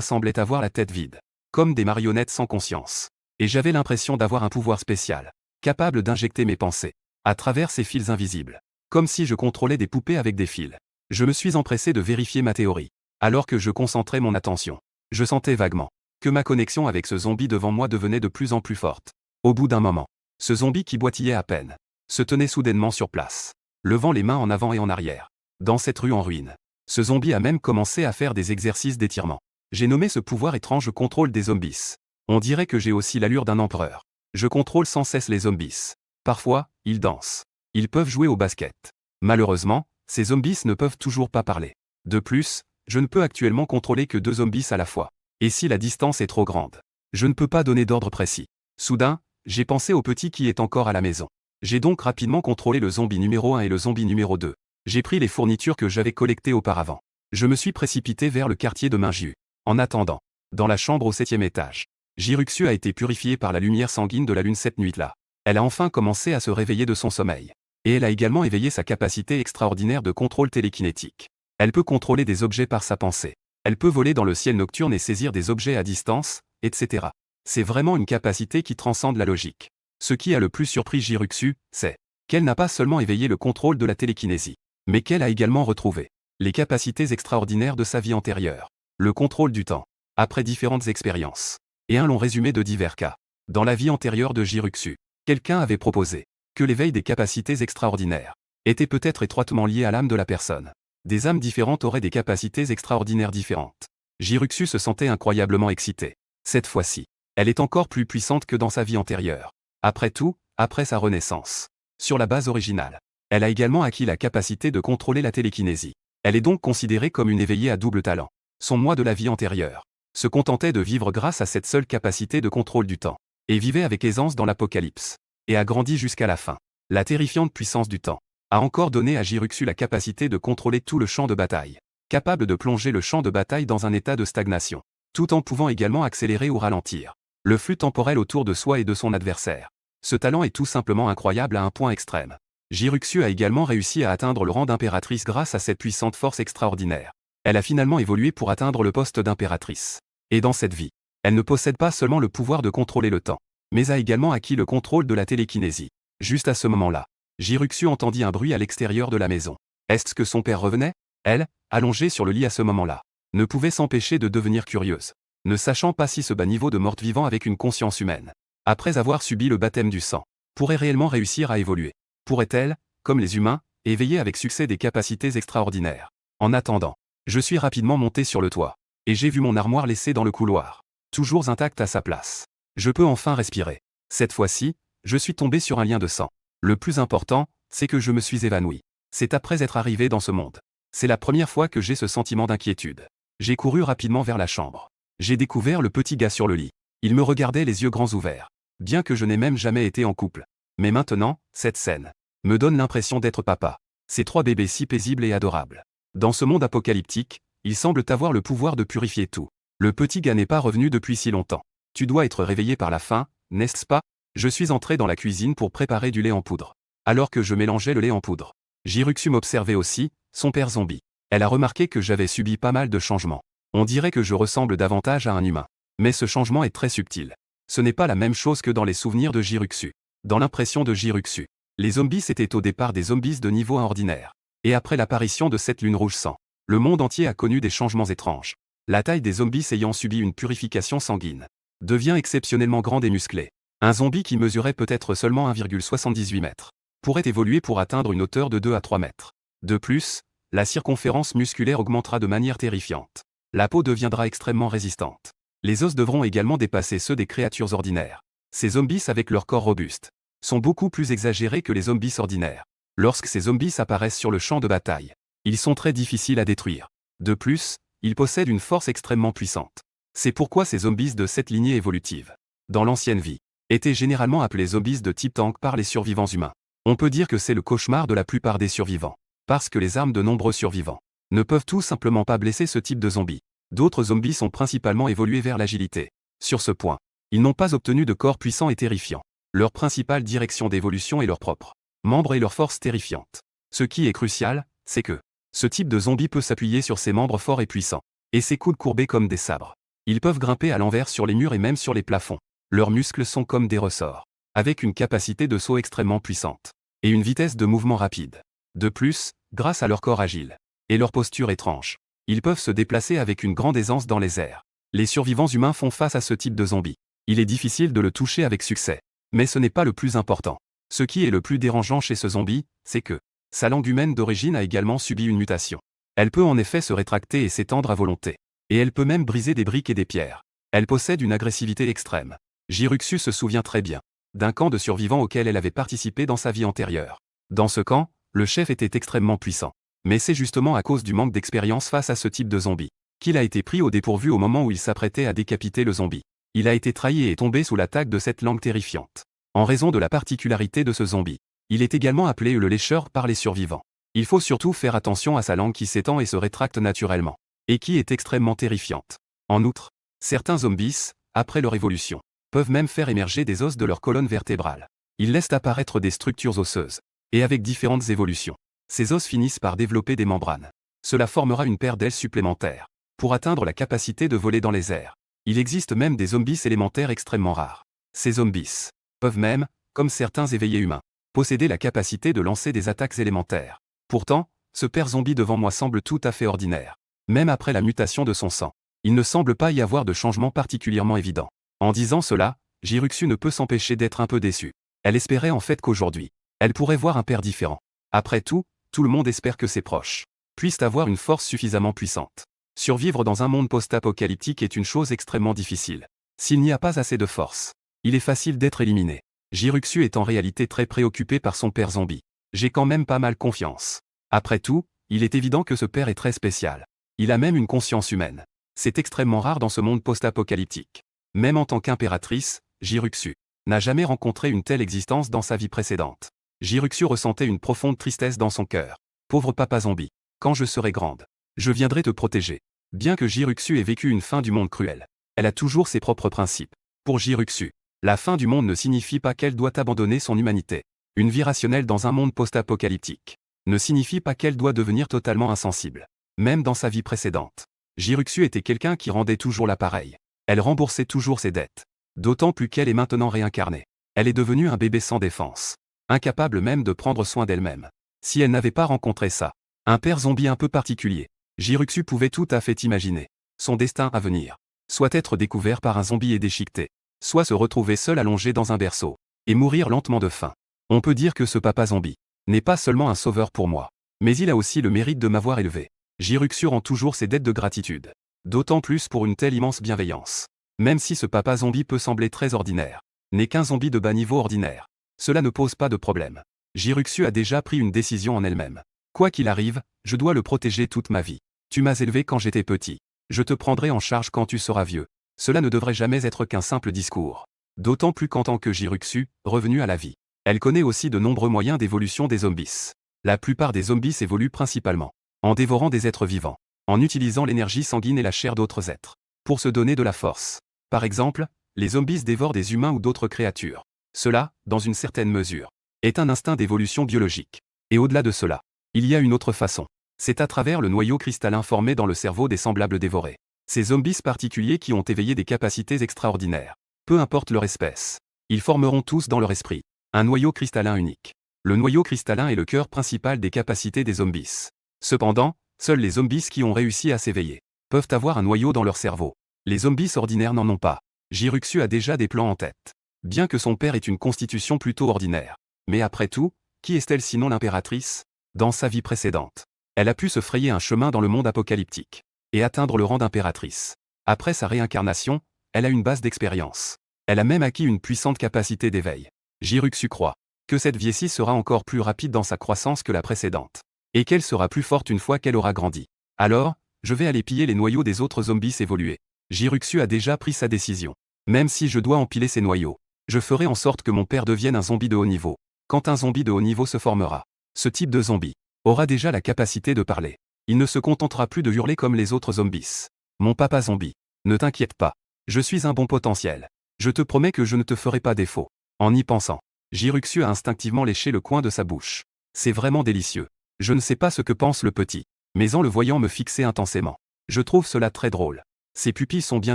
semblaient avoir la tête vide, comme des marionnettes sans conscience. Et j'avais l'impression d'avoir un pouvoir spécial, capable d'injecter mes pensées à travers ces fils invisibles, comme si je contrôlais des poupées avec des fils. Je me suis empressé de vérifier ma théorie. Alors que je concentrais mon attention, je sentais vaguement que ma connexion avec ce zombie devant moi devenait de plus en plus forte. Au bout d'un moment, ce zombie qui boitillait à peine se tenait soudainement sur place, levant les mains en avant et en arrière. Dans cette rue en ruine, ce zombie a même commencé à faire des exercices d'étirement. J'ai nommé ce pouvoir étrange contrôle des zombies. On dirait que j'ai aussi l'allure d'un empereur. Je contrôle sans cesse les zombies. Parfois, ils dansent. Ils peuvent jouer au basket. Malheureusement, ces zombies ne peuvent toujours pas parler. De plus, je ne peux actuellement contrôler que 2 zombies à la fois. Et si la distance est trop grande, je ne peux pas donner d'ordre précis. Soudain, j'ai pensé au petit qui est encore à la maison. J'ai donc rapidement contrôlé le zombie numéro 1 et le zombie numéro 2. J'ai pris les fournitures que j'avais collectées auparavant. Je me suis précipité vers le quartier de Minju. En attendant, dans la chambre au 7e étage, Jiruxu a été purifiée par la lumière sanguine de la lune cette nuit-là. Elle a enfin commencé à se réveiller de son sommeil. Et elle a également éveillé sa capacité extraordinaire de contrôle télékinétique. Elle peut contrôler des objets par sa pensée. Elle peut voler dans le ciel nocturne et saisir des objets à distance, etc. C'est vraiment une capacité qui transcende la logique. Ce qui a le plus surpris Jiruxu, c'est qu'elle n'a pas seulement éveillé le contrôle de la télékinésie, mais qu'elle a également retrouvé les capacités extraordinaires de sa vie antérieure. Le contrôle du temps, après différentes expériences, et un long résumé de divers cas. Dans la vie antérieure de Jiruxu, quelqu'un avait proposé que l'éveil des capacités extraordinaires était peut-être étroitement liée à l'âme de la personne. Des âmes différentes auraient des capacités extraordinaires différentes. Jiruxu se sentait incroyablement excitée. Cette fois-ci, elle est encore plus puissante que dans sa vie antérieure. Après tout, après sa renaissance. Sur la base originale, elle a également acquis la capacité de contrôler la télékinésie. Elle est donc considérée comme une éveillée à double talent. Son moi de la vie antérieure se contentait de vivre grâce à cette seule capacité de contrôle du temps, et vivait avec aisance dans l'Apocalypse, et a grandi jusqu'à la fin. La terrifiante puissance du temps a encore donné à Jiruxu la capacité de contrôler tout le champ de bataille, capable de plonger le champ de bataille dans un état de stagnation, tout en pouvant également accélérer ou ralentir le flux temporel autour de soi et de son adversaire. Ce talent est tout simplement incroyable à un point extrême. Jiruxu a également réussi à atteindre le rang d'impératrice grâce à cette puissante force extraordinaire. Elle a finalement évolué pour atteindre le poste d'impératrice. Et dans cette vie, elle ne possède pas seulement le pouvoir de contrôler le temps, mais a également acquis le contrôle de la télékinésie. Juste à ce moment-là, Jiruxu entendit un bruit à l'extérieur de la maison. Est-ce que son père revenait? Elle, allongée sur le lit à ce moment-là, ne pouvait s'empêcher de devenir curieuse, ne sachant pas si ce bas niveau de morte-vivant avec une conscience humaine, après avoir subi le baptême du sang, pourrait réellement réussir à évoluer. Pourrait-elle, comme les humains, éveiller avec succès des capacités extraordinaires? En attendant, je suis rapidement monté sur le toit, et j'ai vu mon armoire laissée dans le couloir, toujours intacte à sa place. Je peux enfin respirer. Cette fois-ci, je suis tombé sur un lien de sang. Le plus important, c'est que je me suis évanoui. C'est après être arrivé dans ce monde. C'est la première fois que j'ai ce sentiment d'inquiétude. J'ai couru rapidement vers la chambre. J'ai découvert le petit gars sur le lit. Il me regardait les yeux grands ouverts. Bien que je n'ai même jamais été en couple. Mais maintenant, cette scène me donne l'impression d'être papa. Ces trois bébés si paisibles et adorables. Dans ce monde apocalyptique, ils semblent avoir le pouvoir de purifier tout. Le petit gars n'est pas revenu depuis si longtemps. Tu dois être réveillé par la faim, n'est-ce pas? Je suis entré dans la cuisine pour préparer du lait en poudre. Alors que je mélangeais le lait en poudre, Jiruxu m'observait aussi, son père zombie. Elle a remarqué que j'avais subi pas mal de changements. On dirait que je ressemble davantage à un humain. Mais ce changement est très subtil. Ce n'est pas la même chose que dans les souvenirs de Jiruxu. Dans l'impression de Jiruxu, les zombies étaient au départ des zombies de niveau 1 ordinaire. Et après l'apparition de cette lune rouge sang, le monde entier a connu des changements étranges. La taille des zombies ayant subi une purification sanguine devient exceptionnellement grande et musclée. Un zombie qui mesurait peut-être seulement 1,78 mètres pourrait évoluer pour atteindre une hauteur de 2 à 3 mètres. De plus, la circonférence musculaire augmentera de manière terrifiante. La peau deviendra extrêmement résistante. Les os devront également dépasser ceux des créatures ordinaires. Ces zombies avec leur corps robuste sont beaucoup plus exagérés que les zombies ordinaires. Lorsque ces zombies apparaissent sur le champ de bataille, ils sont très difficiles à détruire. De plus, ils possèdent une force extrêmement puissante. C'est pourquoi ces zombies de cette lignée évolutive, dans l'ancienne vie, étaient généralement appelés zombies de type tank par les survivants humains. On peut dire que c'est le cauchemar de la plupart des survivants, parce que les armes de nombreux survivants ne peuvent tout simplement pas blesser ce type de zombies. D'autres zombies sont principalement évolués vers l'agilité. Sur ce point, ils n'ont pas obtenu de corps puissants et terrifiants. Leur principale direction d'évolution est leur propre membres et leur force terrifiante. Ce qui est crucial, c'est que ce type de zombie peut s'appuyer sur ses membres forts et puissants, et ses coudes courbés comme des sabres. Ils peuvent grimper à l'envers sur les murs et même sur les plafonds. Leurs muscles sont comme des ressorts, avec une capacité de saut extrêmement puissante, et une vitesse de mouvement rapide. De plus, grâce à leur corps agile, et leur posture étrange, ils peuvent se déplacer avec une grande aisance dans les airs. Les survivants humains font face à ce type de zombie. Il est difficile de le toucher avec succès. Mais ce n'est pas le plus important. Ce qui est le plus dérangeant chez ce zombie, c'est que sa langue humaine d'origine a également subi une mutation. Elle peut en effet se rétracter et s'étendre à volonté. Et elle peut même briser des briques et des pierres. Elle possède une agressivité extrême. Jiruxu se souvient très bien d'un camp de survivants auquel elle avait participé dans sa vie antérieure. Dans ce camp, le chef était extrêmement puissant. Mais c'est justement à cause du manque d'expérience face à ce type de zombie qu'il a été pris au dépourvu au moment où il s'apprêtait à décapiter le zombie. Il a été trahi et est tombé sous l'attaque de cette langue terrifiante. En raison de la particularité de ce zombie, il est également appelé le lécheur par les survivants. Il faut surtout faire attention à sa langue qui s'étend et se rétracte naturellement, et qui est extrêmement terrifiante. En outre, certains zombies, après leur évolution, peuvent même faire émerger des os de leur colonne vertébrale. Ils laissent apparaître des structures osseuses, et avec différentes évolutions, ces os finissent par développer des membranes. Cela formera une paire d'ailes supplémentaires, pour atteindre la capacité de voler dans les airs. Il existe même des zombies élémentaires extrêmement rares. Ces zombies peuvent même, comme certains éveillés humains, posséder la capacité de lancer des attaques élémentaires. Pourtant, ce père zombie devant moi semble tout à fait ordinaire. Même après la mutation de son sang, il ne semble pas y avoir de changement particulièrement évident. En disant cela, Jiruxu ne peut s'empêcher d'être un peu déçue. Elle espérait en fait qu'aujourd'hui, elle pourrait voir un père différent. Après tout le monde espère que ses proches puissent avoir une force suffisamment puissante. Survivre dans un monde post-apocalyptique est une chose extrêmement difficile. S'il n'y a pas assez de force, il est facile d'être éliminé. Jiruxu est en réalité très préoccupé par son père zombie. J'ai quand même pas mal confiance. Après tout, il est évident que ce père est très spécial. Il a même une conscience humaine. C'est extrêmement rare dans ce monde post-apocalyptique. Même en tant qu'impératrice, Jiruxu n'a jamais rencontré une telle existence dans sa vie précédente. Jiruxu ressentait une profonde tristesse dans son cœur. Pauvre papa zombie. Quand je serai grande, je viendrai te protéger. Bien que Jiruxu ait vécu une fin du monde cruelle, elle a toujours ses propres principes. Pour Jiruxu, la fin du monde ne signifie pas qu'elle doit abandonner son humanité. Une vie rationnelle dans un monde post-apocalyptique ne signifie pas qu'elle doit devenir totalement insensible. Même dans sa vie précédente, Jiruxu était quelqu'un qui rendait toujours l'appareil. Elle remboursait toujours ses dettes. D'autant plus qu'elle est maintenant réincarnée. Elle est devenue un bébé sans défense. Incapable même de prendre soin d'elle-même. Si elle n'avait pas rencontré ça, un père zombie un peu particulier, Jiruxu pouvait tout à fait imaginer son destin à venir. Soit être découvert par un zombie et déchiqueté, soit se retrouver seul allongé dans un berceau, et mourir lentement de faim. On peut dire que ce papa zombie n'est pas seulement un sauveur pour moi, mais il a aussi le mérite de m'avoir élevé. Jiruxu rend toujours ses dettes de gratitude. D'autant plus pour une telle immense bienveillance. Même si ce papa zombie peut sembler très ordinaire, n'est qu'un zombie de bas niveau ordinaire. Cela ne pose pas de problème. Jiruxu a déjà pris une décision en elle-même. Quoi qu'il arrive, je dois le protéger toute ma vie. Tu m'as élevé quand j'étais petit. Je te prendrai en charge quand tu seras vieux. Cela ne devrait jamais être qu'un simple discours. D'autant plus qu'en tant que Jiruxu, revenue à la vie, elle connaît aussi de nombreux moyens d'évolution des zombies. La plupart des zombies évoluent principalement en dévorant des êtres vivants, en utilisant l'énergie sanguine et la chair d'autres êtres, pour se donner de la force. Par exemple, les zombies dévorent des humains ou d'autres créatures. Cela, dans une certaine mesure, est un instinct d'évolution biologique. Et au-delà de cela, il y a une autre façon. C'est à travers le noyau cristallin formé dans le cerveau des semblables dévorés. Ces zombies particuliers qui ont éveillé des capacités extraordinaires. Peu importe leur espèce. Ils formeront tous dans leur esprit un noyau cristallin unique. Le noyau cristallin est le cœur principal des capacités des zombies. Cependant, seuls les zombies qui ont réussi à s'éveiller peuvent avoir un noyau dans leur cerveau. Les zombies ordinaires n'en ont pas. Jiruxu a déjà des plans en tête. Bien que son père ait une constitution plutôt ordinaire. Mais après tout, qui est-elle sinon l'impératrice? Dans sa vie précédente, elle a pu se frayer un chemin dans le monde apocalyptique et atteindre le rang d'impératrice. Après sa réincarnation, elle a une base d'expérience. Elle a même acquis une puissante capacité d'éveil. Jiruxu croit que cette vie-ci sera encore plus rapide dans sa croissance que la précédente, et qu'elle sera plus forte une fois qu'elle aura grandi. Alors, je vais aller piller les noyaux des autres zombies évolués. Jiruxu a déjà pris sa décision. Même si je dois empiler ces noyaux, je ferai en sorte que mon père devienne un zombie de haut niveau. Quand un zombie de haut niveau se formera, ce type de zombie aura déjà la capacité de parler. Il ne se contentera plus de hurler comme les autres zombies. Mon papa zombie, ne t'inquiète pas. Je suis un bon potentiel. Je te promets que je ne te ferai pas défaut. En y pensant, Jiruxu a instinctivement léché le coin de sa bouche. C'est vraiment délicieux. Je ne sais pas ce que pense le petit, mais en le voyant me fixer intensément, je trouve cela très drôle. Ses pupilles sont bien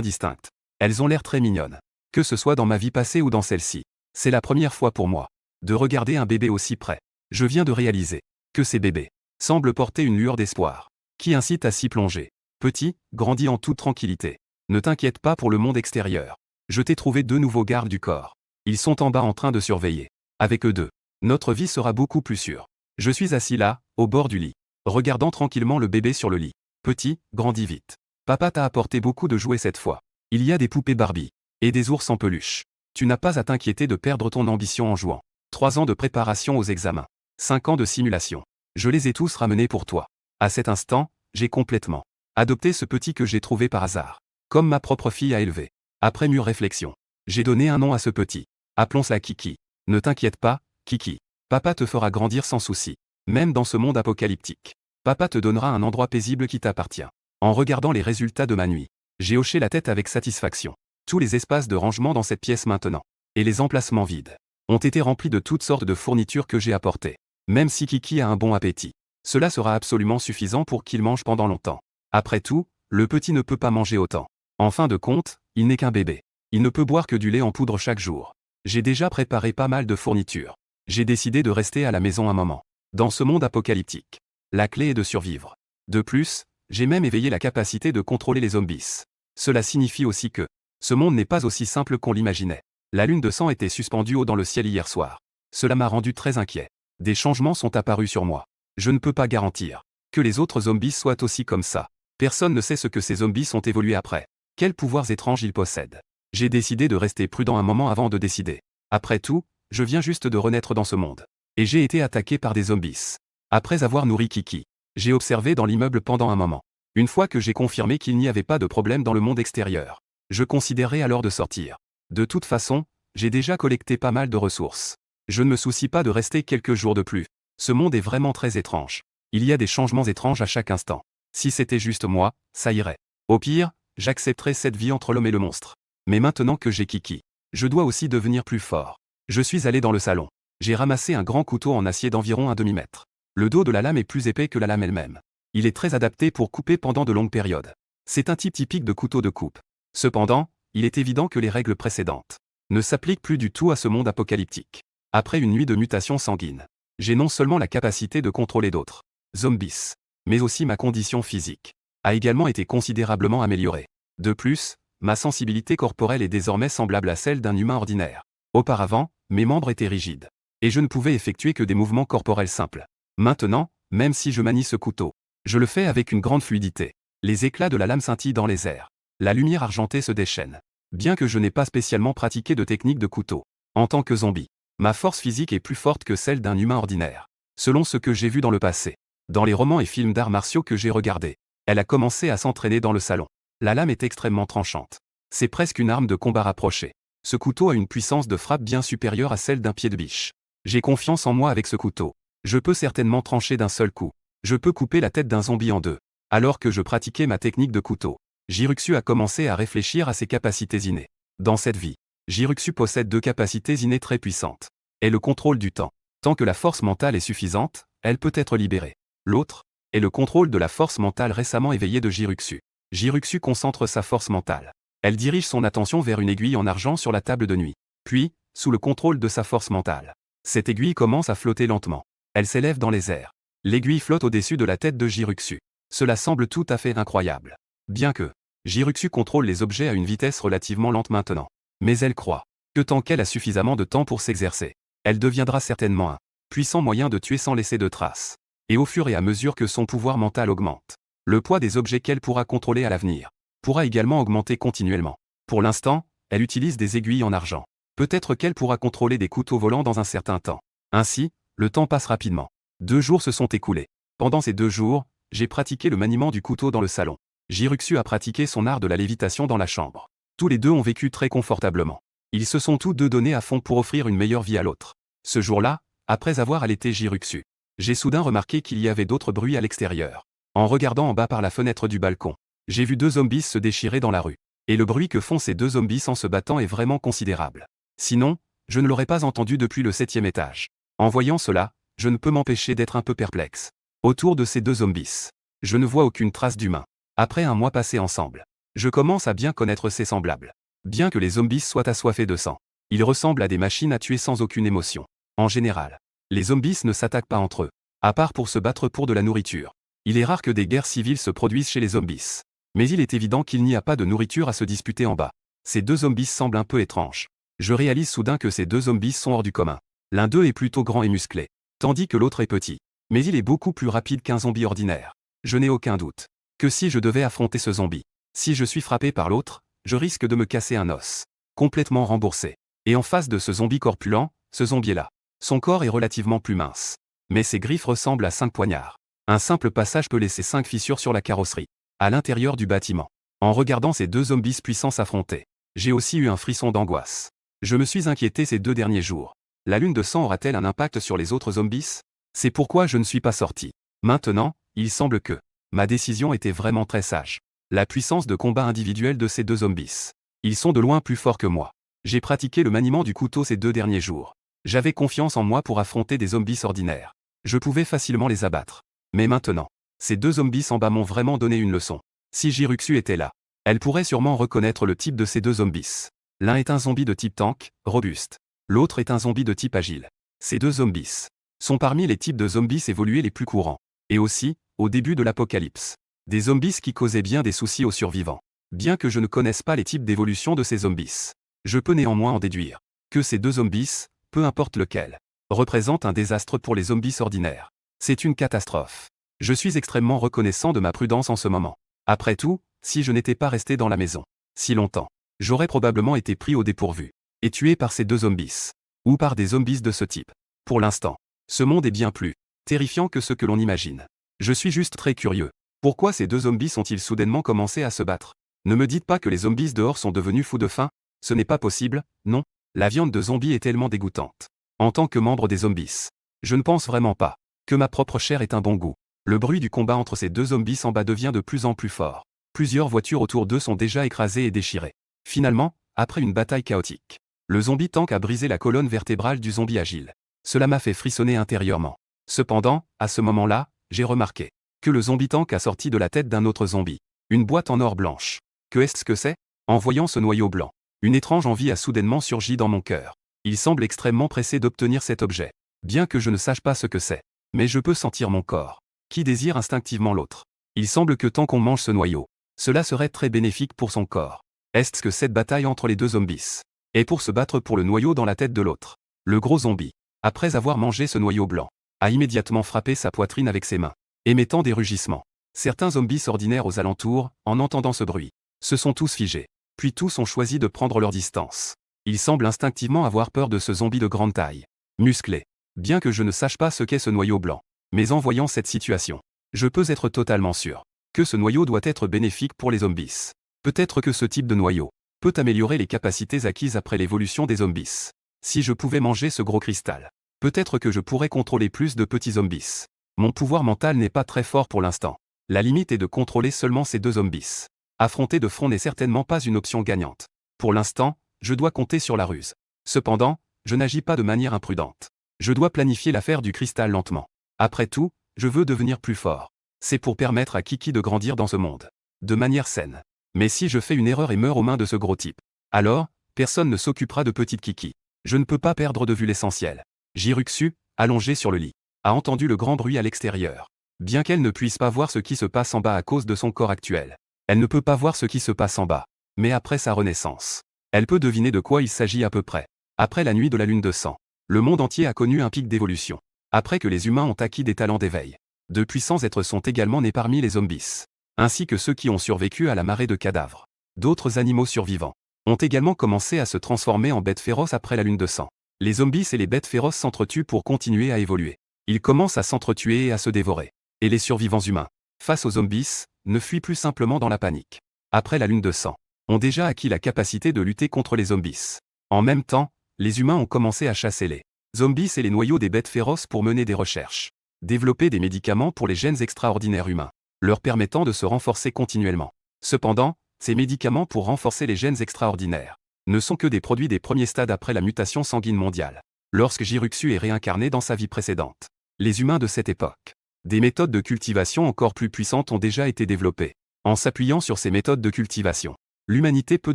distinctes. Elles ont l'air très mignonnes. Que ce soit dans ma vie passée ou dans celle-ci, c'est la première fois pour moi de regarder un bébé aussi près. Je viens de réaliser que ces bébés semblent porter une lueur d'espoir, qui incite à s'y plonger. Petit, grandis en toute tranquillité. Ne t'inquiète pas pour le monde extérieur. Je t'ai trouvé 2 nouveaux gardes du corps. Ils sont en bas en train de surveiller. Avec eux deux, notre vie sera beaucoup plus sûre. Je suis assis là, au bord du lit, regardant tranquillement le bébé sur le lit. Petit, grandis vite. Papa t'a apporté beaucoup de jouets cette fois. Il y a des poupées Barbie et des ours en peluche. Tu n'as pas à t'inquiéter de perdre ton ambition en jouant. 3 ans de préparation aux examens. 5 ans de simulation. Je les ai tous ramenés pour toi. À cet instant, j'ai complètement adopté ce petit que j'ai trouvé par hasard, comme ma propre fille à élever. Après mûre réflexion, j'ai donné un nom à ce petit. Appelons-la Kiki. Ne t'inquiète pas, Kiki. Papa te fera grandir sans souci. Même dans ce monde apocalyptique. Papa te donnera un endroit paisible qui t'appartient. En regardant les résultats de ma nuit, j'ai hoché la tête avec satisfaction. Tous les espaces de rangement dans cette pièce maintenant, et les emplacements vides, ont été remplis de toutes sortes de fournitures que j'ai apportées. Même si Kiki a un bon appétit, cela sera absolument suffisant pour qu'il mange pendant longtemps. Après tout, le petit ne peut pas manger autant. En fin de compte, il n'est qu'un bébé. Il ne peut boire que du lait en poudre chaque jour. J'ai déjà préparé pas mal de fournitures. J'ai décidé de rester à la maison un moment. Dans ce monde apocalyptique, la clé est de survivre. De plus, j'ai même éveillé la capacité de contrôler les zombies. Cela signifie aussi que ce monde n'est pas aussi simple qu'on l'imaginait. La lune de sang était suspendue haut dans le ciel hier soir. Cela m'a rendu très inquiet. Des changements sont apparus sur moi. Je ne peux pas garantir que les autres zombies soient aussi comme ça. Personne ne sait ce que ces zombies sont évolués après. Quels pouvoirs étranges ils possèdent. J'ai décidé de rester prudent un moment avant de décider. Après tout, je viens juste de renaître dans ce monde. Et j'ai été attaqué par des zombies. Après avoir nourri Kiki, j'ai observé dans l'immeuble pendant un moment. Une fois que j'ai confirmé qu'il n'y avait pas de problème dans le monde extérieur, je considérais alors de sortir. De toute façon, j'ai déjà collecté pas mal de ressources. Je ne me soucie pas de rester quelques jours de plus. Ce monde est vraiment très étrange. Il y a des changements étranges à chaque instant. Si c'était juste moi, ça irait. Au pire, j'accepterais cette vie entre l'homme et le monstre. Mais maintenant que j'ai Kiki, je dois aussi devenir plus fort. Je suis allé dans le salon. J'ai ramassé un grand couteau en acier d'environ un demi-mètre. Le dos de la lame est plus épais que la lame elle-même. Il est très adapté pour couper pendant de longues périodes. C'est un type typique de couteau de coupe. Cependant, il est évident que les règles précédentes ne s'appliquent plus du tout à ce monde apocalyptique. Après une nuit de mutation sanguine, j'ai non seulement la capacité de contrôler d'autres zombies, mais aussi ma condition physique a également été considérablement améliorée. De plus, ma sensibilité corporelle est désormais semblable à celle d'un humain ordinaire. Auparavant, mes membres étaient rigides, et je ne pouvais effectuer que des mouvements corporels simples. Maintenant, même si je manie ce couteau, je le fais avec une grande fluidité. Les éclats de la lame scintillent dans les airs. La lumière argentée se déchaîne. Bien que je n'ai pas spécialement pratiqué de technique de couteau, en tant que zombie, ma force physique est plus forte que celle d'un humain ordinaire. Selon ce que j'ai vu dans le passé, dans les romans et films d'arts martiaux que j'ai regardés, elle a commencé à s'entraîner dans le salon. La lame est extrêmement tranchante. C'est presque une arme de combat rapprochée. Ce couteau a une puissance de frappe bien supérieure à celle d'un pied de biche. J'ai confiance en moi avec ce couteau. Je peux certainement trancher d'un seul coup. Je peux couper la tête d'un zombie en deux. Alors que je pratiquais ma technique de couteau, Jiruxu a commencé à réfléchir à ses capacités innées. Dans cette vie, Jiruxu possède deux capacités innées très puissantes. Et le contrôle du temps. Tant que la force mentale est suffisante, elle peut être libérée. L'autre est le contrôle de la force mentale récemment éveillée de Jiruxu. Jiruxu concentre sa force mentale. Elle dirige son attention vers une aiguille en argent sur la table de nuit. Puis, sous le contrôle de sa force mentale, cette aiguille commence à flotter lentement. Elle s'élève dans les airs. L'aiguille flotte au-dessus de la tête de Jiruxu. Cela semble tout à fait incroyable. Bien que Jiruxu contrôle les objets à une vitesse relativement lente maintenant. Mais elle croit que tant qu'elle a suffisamment de temps pour s'exercer, elle deviendra certainement un puissant moyen de tuer sans laisser de traces. Et au fur et à mesure que son pouvoir mental augmente, le poids des objets qu'elle pourra contrôler à l'avenir pourra également augmenter continuellement. Pour l'instant, elle utilise des aiguilles en argent. Peut-être qu'elle pourra contrôler des couteaux volants dans un certain temps. Ainsi, le temps passe rapidement. 2 jours se sont écoulés. Pendant ces 2 jours, j'ai pratiqué le maniement du couteau dans le salon. Jiruxu a pratiqué son art de la lévitation dans la chambre. Tous les deux ont vécu très confortablement. Ils se sont tous deux donnés à fond pour offrir une meilleure vie à l'autre. Ce jour-là, après avoir allaité Jiruxu, j'ai soudain remarqué qu'il y avait d'autres bruits à l'extérieur. En regardant en bas par la fenêtre du balcon, j'ai vu 2 zombies se déchirer dans la rue. Et le bruit que font ces 2 zombies en se battant est vraiment considérable. Sinon, je ne l'aurais pas entendu depuis le 7e étage. En voyant cela, je ne peux m'empêcher d'être un peu perplexe. Autour de ces 2 zombies, je ne vois aucune trace d'humain. Après un mois passé ensemble, je commence à bien connaître ces semblables. Bien que les zombies soient assoiffés de sang, ils ressemblent à des machines à tuer sans aucune émotion. En général, les zombies ne s'attaquent pas entre eux, à part pour se battre pour de la nourriture. Il est rare que des guerres civiles se produisent chez les zombies. Mais il est évident qu'il n'y a pas de nourriture à se disputer en bas. Ces 2 zombies semblent un peu étranges. Je réalise soudain que ces 2 zombies sont hors du commun. L'un d'eux est plutôt grand et musclé, tandis que l'autre est petit. Mais il est beaucoup plus rapide qu'un zombie ordinaire. Je n'ai aucun doute que si je devais affronter ce zombie, si je suis frappé par l'autre, je risque de me casser un os. Complètement remboursé. Et en face de ce zombie corpulent, ce zombie est là. Son corps est relativement plus mince. Mais ses griffes ressemblent à 5 poignards. Un simple passage peut laisser 5 fissures sur la carrosserie. À l'intérieur du bâtiment. En regardant ces 2 zombies puissants s'affronter, j'ai aussi eu un frisson d'angoisse. Je me suis inquiété ces 2 derniers jours. La lune de sang aura-t-elle un impact sur les autres zombies? C'est pourquoi je ne suis pas sorti. Maintenant, il semble que ma décision était vraiment très sage. La puissance de combat individuelle de ces 2 zombies. Ils sont de loin plus forts que moi. J'ai pratiqué le maniement du couteau ces 2 derniers jours. J'avais confiance en moi pour affronter des zombies ordinaires. Je pouvais facilement les abattre. Mais maintenant, ces 2 zombies en bas m'ont vraiment donné une leçon. Si Jiruxu était là, elle pourrait sûrement reconnaître le type de ces 2 zombies. L'un est un zombie de type tank, robuste. L'autre est un zombie de type agile. Ces 2 zombies sont parmi les types de zombies évolués les plus courants. Et aussi, au début de l'apocalypse, des zombies qui causaient bien des soucis aux survivants. Bien que je ne connaisse pas les types d'évolution de ces zombies, je peux néanmoins en déduire que ces 2 zombies, peu importe lequel, représente un désastre pour les zombies ordinaires. C'est une catastrophe. Je suis extrêmement reconnaissant de ma prudence en ce moment. Après tout, si je n'étais pas resté dans la maison si longtemps, j'aurais probablement été pris au dépourvu et tué par ces 2 zombies. Ou par des zombies de ce type. Pour l'instant, ce monde est bien plus terrifiant que ce que l'on imagine. Je suis juste très curieux. Pourquoi ces 2 zombies ont-ils soudainement commencé à se battre? Ne me dites pas que les zombies dehors sont devenus fous de faim, ce n'est pas possible, non. La viande de zombie est tellement dégoûtante. En tant que membre des zombies, je ne pense vraiment pas que ma propre chair ait un bon goût. Le bruit du combat entre ces 2 zombies en bas devient de plus en plus fort. Plusieurs voitures autour d'eux sont déjà écrasées et déchirées. Finalement, après une bataille chaotique, le zombie tank a brisé la colonne vertébrale du zombie agile. Cela m'a fait frissonner intérieurement. Cependant, à ce moment-là, j'ai remarqué que le zombie tank a sorti de la tête d'un autre zombie une boîte en or blanche. Que est-ce que c'est? En voyant ce noyau blanc, une étrange envie a soudainement surgi dans mon cœur. Il semble extrêmement pressé d'obtenir cet objet. Bien que je ne sache pas ce que c'est, mais je peux sentir mon corps qui désire instinctivement l'autre. Il semble que tant qu'on mange ce noyau, cela serait très bénéfique pour son corps. Est-ce que cette bataille entre les 2 zombies est pour se battre pour le noyau dans la tête de l'autre? Le gros zombie, après avoir mangé ce noyau blanc, a immédiatement frappé sa poitrine avec ses mains, émettant des rugissements. Certains zombies ordinaires aux alentours, en entendant ce bruit, se sont tous figés. Puis tous ont choisi de prendre leur distance. Ils semblent instinctivement avoir peur de ce zombie de grande taille, musclé. Bien que je ne sache pas ce qu'est ce noyau blanc, mais en voyant cette situation, je peux être totalement sûr que ce noyau doit être bénéfique pour les zombies. Peut-être que ce type de noyau peut améliorer les capacités acquises après l'évolution des zombies. Si je pouvais manger ce gros cristal, peut-être que je pourrais contrôler plus de petits zombies. Mon pouvoir mental n'est pas très fort pour l'instant. La limite est de contrôler seulement ces 2 zombies. Affronter de front n'est certainement pas une option gagnante. Pour l'instant, je dois compter sur la ruse. Cependant, je n'agis pas de manière imprudente. Je dois planifier l'affaire du cristal lentement. Après tout, je veux devenir plus fort. C'est pour permettre à Kiki de grandir dans ce monde. De manière saine. Mais si je fais une erreur et meurs aux mains de ce gros type, alors, personne ne s'occupera de petite Kiki. Je ne peux pas perdre de vue l'essentiel. Jiruxu, allongée sur le lit, a entendu le grand bruit à l'extérieur. Bien qu'elle ne puisse pas voir ce qui se passe en bas à cause de son corps actuel, elle ne peut pas voir ce qui se passe en bas. Mais après sa renaissance, elle peut deviner de quoi il s'agit à peu près. Après la nuit de la lune de sang, le monde entier a connu un pic d'évolution. Après que les humains ont acquis des talents d'éveil, de puissants êtres sont également nés parmi les zombies, ainsi que ceux qui ont survécu à la marée de cadavres. D'autres animaux survivants ont également commencé à se transformer en bêtes féroces après la lune de sang. Les zombies et les bêtes féroces s'entretuent pour continuer à évoluer. Ils commencent à s'entretuer et à se dévorer. Et les survivants humains, face aux zombies, ne fuient plus simplement dans la panique. Après la lune de sang, ont déjà acquis la capacité de lutter contre les zombies. En même temps, les humains ont commencé à chasser les zombies et les noyaux des bêtes féroces pour mener des recherches. Développer des médicaments pour les gènes extraordinaires humains, leur permettant de se renforcer continuellement. Cependant, ces médicaments pour renforcer les gènes extraordinaires ne sont que des produits des premiers stades après la mutation sanguine mondiale. Lorsque Jiruxu est réincarné dans sa vie précédente, les humains de cette époque, des méthodes de cultivation encore plus puissantes ont déjà été développées. En s'appuyant sur ces méthodes de cultivation, l'humanité peut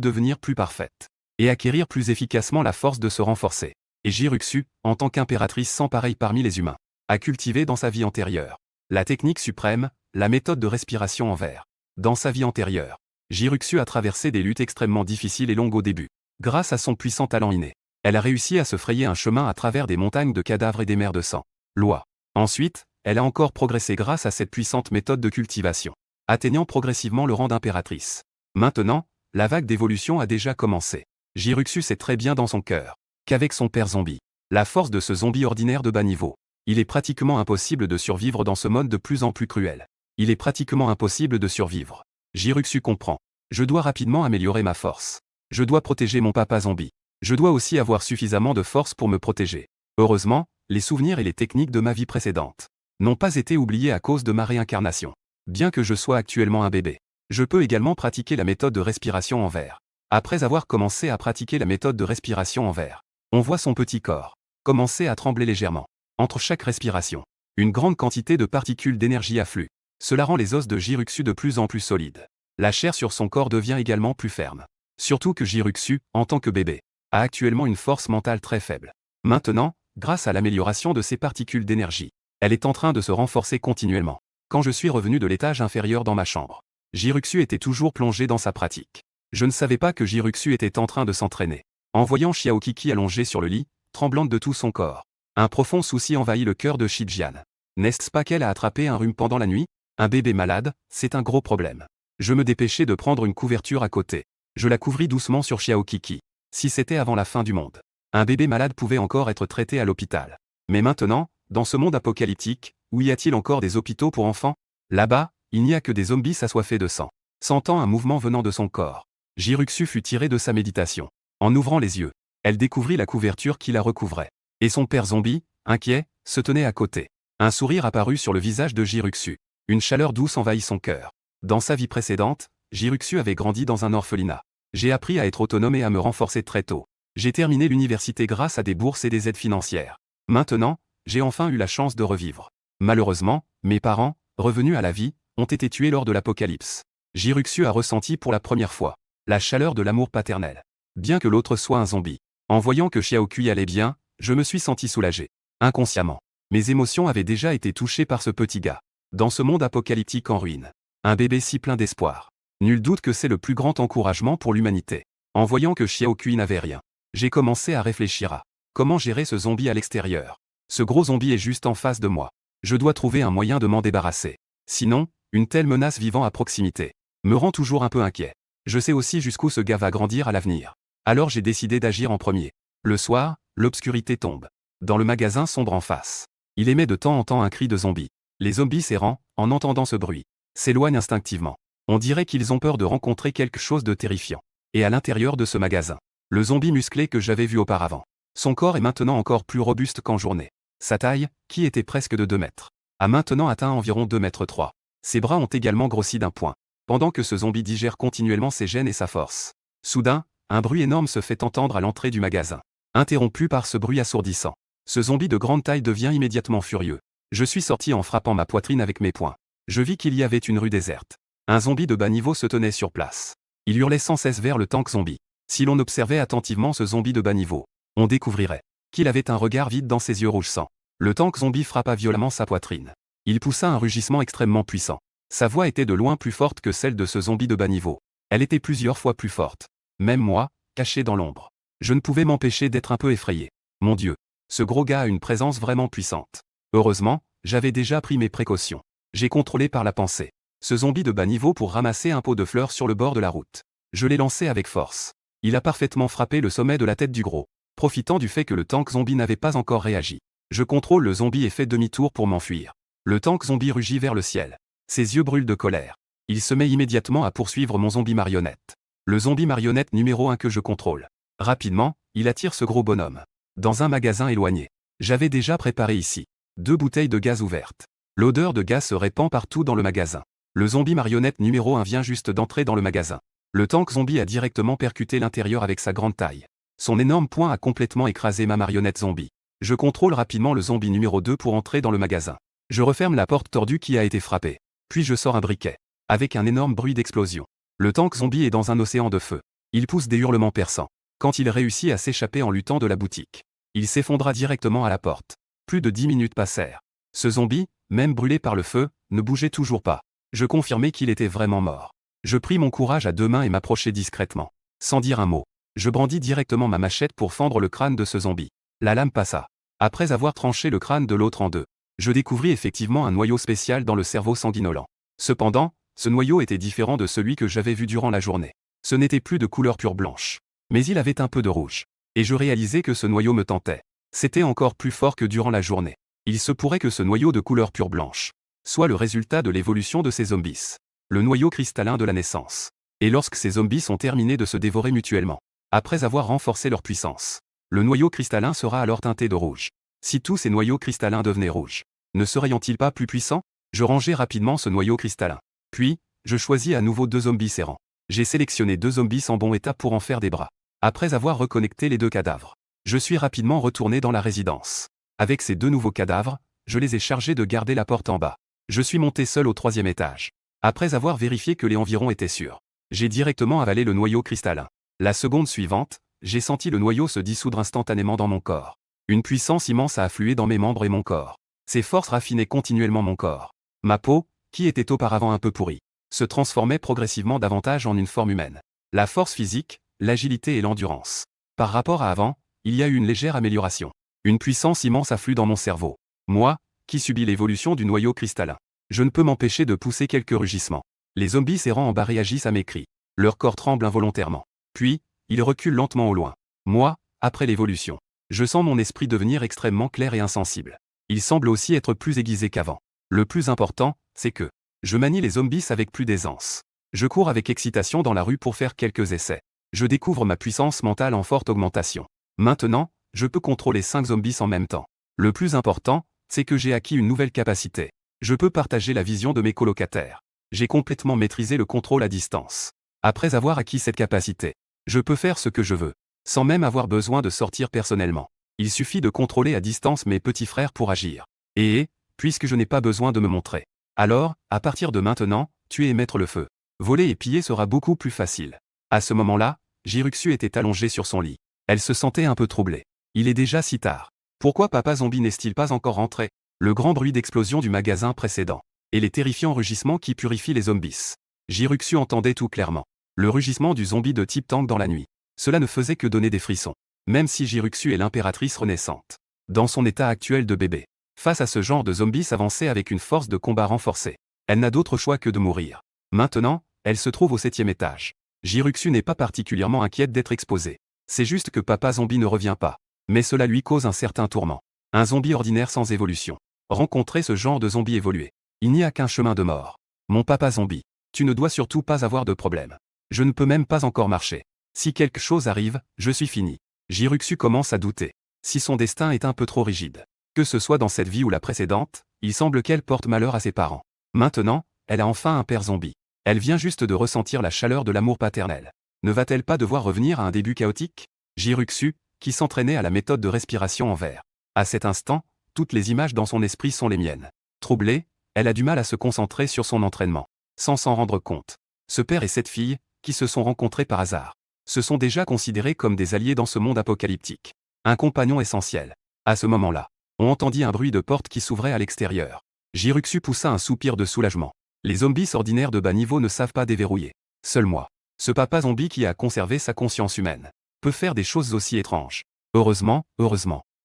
devenir plus parfaite et acquérir plus efficacement la force de se renforcer. Et Jiruxu, en tant qu'impératrice sans pareil parmi les humains, a cultivé dans sa vie antérieure la technique suprême, la méthode de respiration en verre. Dans sa vie antérieure, Jiruxu a traversé des luttes extrêmement difficiles et longues au début. Grâce à son puissant talent inné, elle a réussi à se frayer un chemin à travers des montagnes de cadavres et des mers de sang. Loi. Ensuite, elle a encore progressé grâce à cette puissante méthode de cultivation, atteignant progressivement le rang d'impératrice. Maintenant, la vague d'évolution a déjà commencé. Jiruxu sait très bien dans son cœur qu'avec son père zombie, la force de ce zombie ordinaire de bas niveau, il est pratiquement impossible de survivre dans ce monde de plus en plus cruel. Il est pratiquement impossible de survivre. Jiruxu comprend. Je dois rapidement améliorer ma force. Je dois protéger mon papa zombie. Je dois aussi avoir suffisamment de force pour me protéger. Heureusement, les souvenirs et les techniques de ma vie précédente n'ont pas été oubliés à cause de ma réincarnation. Bien que je sois actuellement un bébé, je peux également pratiquer la méthode de respiration en verre. Après avoir commencé à pratiquer la méthode de respiration en verre, on voit son petit corps commencer à trembler légèrement. Entre chaque respiration, une grande quantité de particules d'énergie affluent. Cela rend les os de Jiruxu de plus en plus solides. La chair sur son corps devient également plus ferme. Surtout que Jiruxu, en tant que bébé, a actuellement une force mentale très faible. Maintenant, grâce à l'amélioration de ces particules d'énergie, elle est en train de se renforcer continuellement. Quand je suis revenu de l'étage inférieur dans ma chambre, Jiruxu était toujours plongé dans sa pratique. Je ne savais pas que Jiruxu était en train de s'entraîner. En voyant Xiao Kiki allongée sur le lit, tremblante de tout son corps, Un profond souci envahit le cœur de Shijian. N'est-ce pas qu'elle a attrapé un rhume pendant la nuit? Un bébé malade, c'est un gros problème. Je me dépêchai de prendre une couverture à côté. Je la couvris doucement sur Xiaokiki. Si c'était avant la fin du monde, un bébé malade pouvait encore être traité à l'hôpital. Mais maintenant, dans ce monde apocalyptique, où y a-t-il encore des hôpitaux pour enfants? Là-bas, il n'y a que des zombies assoiffés de sang. Sentant un mouvement venant de son corps, Jiruxu fut tirée de sa méditation. En ouvrant les yeux, elle découvrit la couverture qui la recouvrait. Et son père zombie, inquiet, se tenait à côté. Un sourire apparut sur le visage de Jiruxu. Une chaleur douce envahit son cœur. Dans sa vie précédente, Jiruxu avait grandi dans un orphelinat. J'ai appris à être autonome et à me renforcer très tôt. J'ai terminé l'université grâce à des bourses et des aides financières. Maintenant, j'ai enfin eu la chance de revivre. Malheureusement, mes parents, revenus à la vie, ont été tués lors de l'apocalypse. Jiruxu a ressenti pour la première fois la chaleur de l'amour paternel. Bien que l'autre soit un zombie. En voyant que Xiaokui allait bien, je me suis senti soulagé. Inconsciemment, mes émotions avaient déjà été touchées par ce petit gars. Dans ce monde apocalyptique en ruine, un bébé si plein d'espoir. Nul doute que c'est le plus grand encouragement pour l'humanité. En voyant que Xiaokui n'avait rien, j'ai commencé à réfléchir à comment gérer ce zombie à l'extérieur. Ce gros zombie est juste en face de moi. Je dois trouver un moyen de m'en débarrasser. Sinon, une telle menace vivant à proximité me rend toujours un peu inquiet. Je sais aussi jusqu'où ce gars va grandir à l'avenir. Alors j'ai décidé d'agir en premier. Le soir, l'obscurité tombe. Dans le magasin sombre en face, il émet de temps en temps un cri de zombie. Les zombies errants, en entendant ce bruit, s'éloignent instinctivement. On dirait qu'ils ont peur de rencontrer quelque chose de terrifiant. Et à l'intérieur de ce magasin, le zombie musclé que j'avais vu auparavant. Son corps est maintenant encore plus robuste qu'en journée. Sa taille, qui était presque de 2 mètres, a maintenant atteint environ 2 mètres 3. Ses bras ont également grossi d'un point. Pendant que ce zombie digère continuellement ses gènes et sa force. Soudain, un bruit énorme se fait entendre à l'entrée du magasin. Interrompu par ce bruit assourdissant, ce zombie de grande taille devient immédiatement furieux. Je suis sorti en frappant ma poitrine avec mes poings. Je vis qu'il y avait une rue déserte. Un zombie de bas niveau se tenait sur place. Il hurlait sans cesse vers le tank zombie. Si l'on observait attentivement ce zombie de bas niveau, on découvrirait qu'il avait un regard vide dans ses yeux rouge sang. Le tank zombie frappa violemment sa poitrine. Il poussa un rugissement extrêmement puissant. Sa voix était de loin plus forte que celle de ce zombie de bas niveau. Elle était plusieurs fois plus forte. Même moi, caché dans l'ombre, je ne pouvais m'empêcher d'être un peu effrayé. Mon Dieu, ce gros gars a une présence vraiment puissante. Heureusement, j'avais déjà pris mes précautions. J'ai contrôlé par la pensée ce zombie de bas niveau pour ramasser un pot de fleurs sur le bord de la route. Je l'ai lancé avec force. Il a parfaitement frappé le sommet de la tête du gros. Profitant du fait que le tank zombie n'avait pas encore réagi, je contrôle le zombie et fais demi-tour pour m'enfuir. Le tank zombie rugit vers le ciel. Ses yeux brûlent de colère. Il se met immédiatement à poursuivre mon zombie marionnette. Le zombie marionnette numéro 1 que je contrôle. Rapidement, il attire ce gros bonhomme. Dans un magasin éloigné. J'avais déjà préparé ici 2 bouteilles de gaz ouvertes. L'odeur de gaz se répand partout dans le magasin. Le zombie marionnette numéro 1 vient juste d'entrer dans le magasin. Le tank zombie a directement percuté l'intérieur avec sa grande taille. Son énorme poing a complètement écrasé ma marionnette zombie. Je contrôle rapidement le zombie numéro 2 pour entrer dans le magasin. Je referme la porte tordue qui a été frappée. Puis je sors un briquet. Avec un énorme bruit d'explosion. Le tank zombie est dans un océan de feu. Il pousse des hurlements perçants. Quand il réussit à s'échapper en luttant de la boutique, il s'effondra directement à la porte. Plus de 10 minutes passèrent. Ce zombie, même brûlé par le feu, ne bougeait toujours pas. Je confirmai qu'il était vraiment mort. Je pris mon courage à 2 mains et m'approchai discrètement. Sans dire un mot, je brandis directement ma machette pour fendre le crâne de ce zombie. La lame passa. Après avoir tranché le crâne de l'autre en 2, je découvris effectivement un noyau spécial dans le cerveau sanguinolent. Cependant, ce noyau était différent de celui que j'avais vu durant la journée. Ce n'était plus de couleur pure blanche. Mais il avait un peu de rouge. Et je réalisais que ce noyau me tentait. C'était encore plus fort que durant la journée. Il se pourrait que ce noyau de couleur pure blanche soit le résultat de l'évolution de ces zombies. Le noyau cristallin de la naissance. Et lorsque ces zombies ont terminé de se dévorer mutuellement, après avoir renforcé leur puissance, le noyau cristallin sera alors teinté de rouge. Si tous ces noyaux cristallins devenaient rouges, ne seraient-ils pas plus puissants? Je rangeai rapidement ce noyau cristallin. Puis, je choisis à nouveau 2 zombies errants. J'ai sélectionné 2 zombies en bon état pour en faire des bras. Après avoir reconnecté les 2 cadavres, je suis rapidement retourné dans la résidence. Avec ces 2 nouveaux cadavres, je les ai chargés de garder la porte en bas. Je suis monté seul au 3e étage. Après avoir vérifié que les environs étaient sûrs, j'ai directement avalé le noyau cristallin. La seconde suivante, j'ai senti le noyau se dissoudre instantanément dans mon corps. Une puissance immense a afflué dans mes membres et mon corps. Ces forces raffinaient continuellement mon corps. Ma peau, qui était auparavant un peu pourrie, se transformait progressivement davantage en une forme humaine. La force physique, l'agilité et l'endurance. Par rapport à avant, il y a eu une légère amélioration. Une puissance immense afflue dans mon cerveau. Moi, qui subis l'évolution du noyau cristallin. Je ne peux m'empêcher de pousser quelques rugissements. Les zombies errants en bas réagissent à mes cris. Leur corps tremble involontairement. Puis, ils reculent lentement au loin. Moi, après l'évolution, je sens mon esprit devenir extrêmement clair et insensible. Il semble aussi être plus aiguisé qu'avant. Le plus important, c'est que je manie les zombies avec plus d'aisance. Je cours avec excitation dans la rue pour faire quelques essais. Je découvre ma puissance mentale en forte augmentation. Maintenant, je peux contrôler 5 zombies en même temps. Le plus important, c'est que j'ai acquis une nouvelle capacité. Je peux partager la vision de mes colocataires. J'ai complètement maîtrisé le contrôle à distance. Après avoir acquis cette capacité, je peux faire ce que je veux, sans même avoir besoin de sortir personnellement. Il suffit de contrôler à distance mes petits frères pour agir. Et, puisque je n'ai pas besoin de me montrer, alors, à partir de maintenant, tuer et mettre le feu, voler et piller sera beaucoup plus facile. À ce moment-là, Jiruxu était allongée sur son lit. Elle se sentait un peu troublée. Il est déjà si tard. Pourquoi Papa Zombie n'est-il pas encore rentré? Le grand bruit d'explosion du magasin précédent. Et les terrifiants rugissements qui purifient les zombies. Jiruxu entendait tout clairement. Le rugissement du zombie de type tank dans la nuit. Cela ne faisait que donner des frissons. Même si Jiruxu est l'impératrice renaissante. Dans son état actuel de bébé. Face à ce genre de zombies avancés avec une force de combat renforcée. Elle n'a d'autre choix que de mourir. Maintenant, elle se trouve au 7e étage. Jiruxu n'est pas particulièrement inquiète d'être exposée. C'est juste que Papa Zombie ne revient pas. Mais cela lui cause un certain tourment. Un zombie ordinaire sans évolution. Rencontrer ce genre de zombie évolué. Il n'y a qu'un chemin de mort. Mon Papa Zombie, tu ne dois surtout pas avoir de problème. Je ne peux même pas encore marcher. Si quelque chose arrive, je suis fini. Jiruxu commence à douter. Si son destin est un peu trop rigide. Que ce soit dans cette vie ou la précédente, il semble qu'elle porte malheur à ses parents. Maintenant, elle a enfin un père zombie. Elle vient juste de ressentir la chaleur de l'amour paternel. Ne va-t-elle pas devoir revenir à un début chaotique? Jiruxu, qui s'entraînait à la méthode de respiration en verre. À cet instant, toutes les images dans son esprit sont les miennes. Troublée, elle a du mal à se concentrer sur son entraînement. Sans s'en rendre compte. Ce père et cette fille, qui se sont rencontrés par hasard, se sont déjà considérés comme des alliés dans ce monde apocalyptique. Un compagnon essentiel. À ce moment-là, on entendit un bruit de porte qui s'ouvrait à l'extérieur. Jiruxu poussa un soupir de soulagement. Les zombies ordinaires de bas niveau ne savent pas déverrouiller. Seul moi, ce papa zombie qui a conservé sa conscience humaine, peut faire des choses aussi étranges. Heureusement,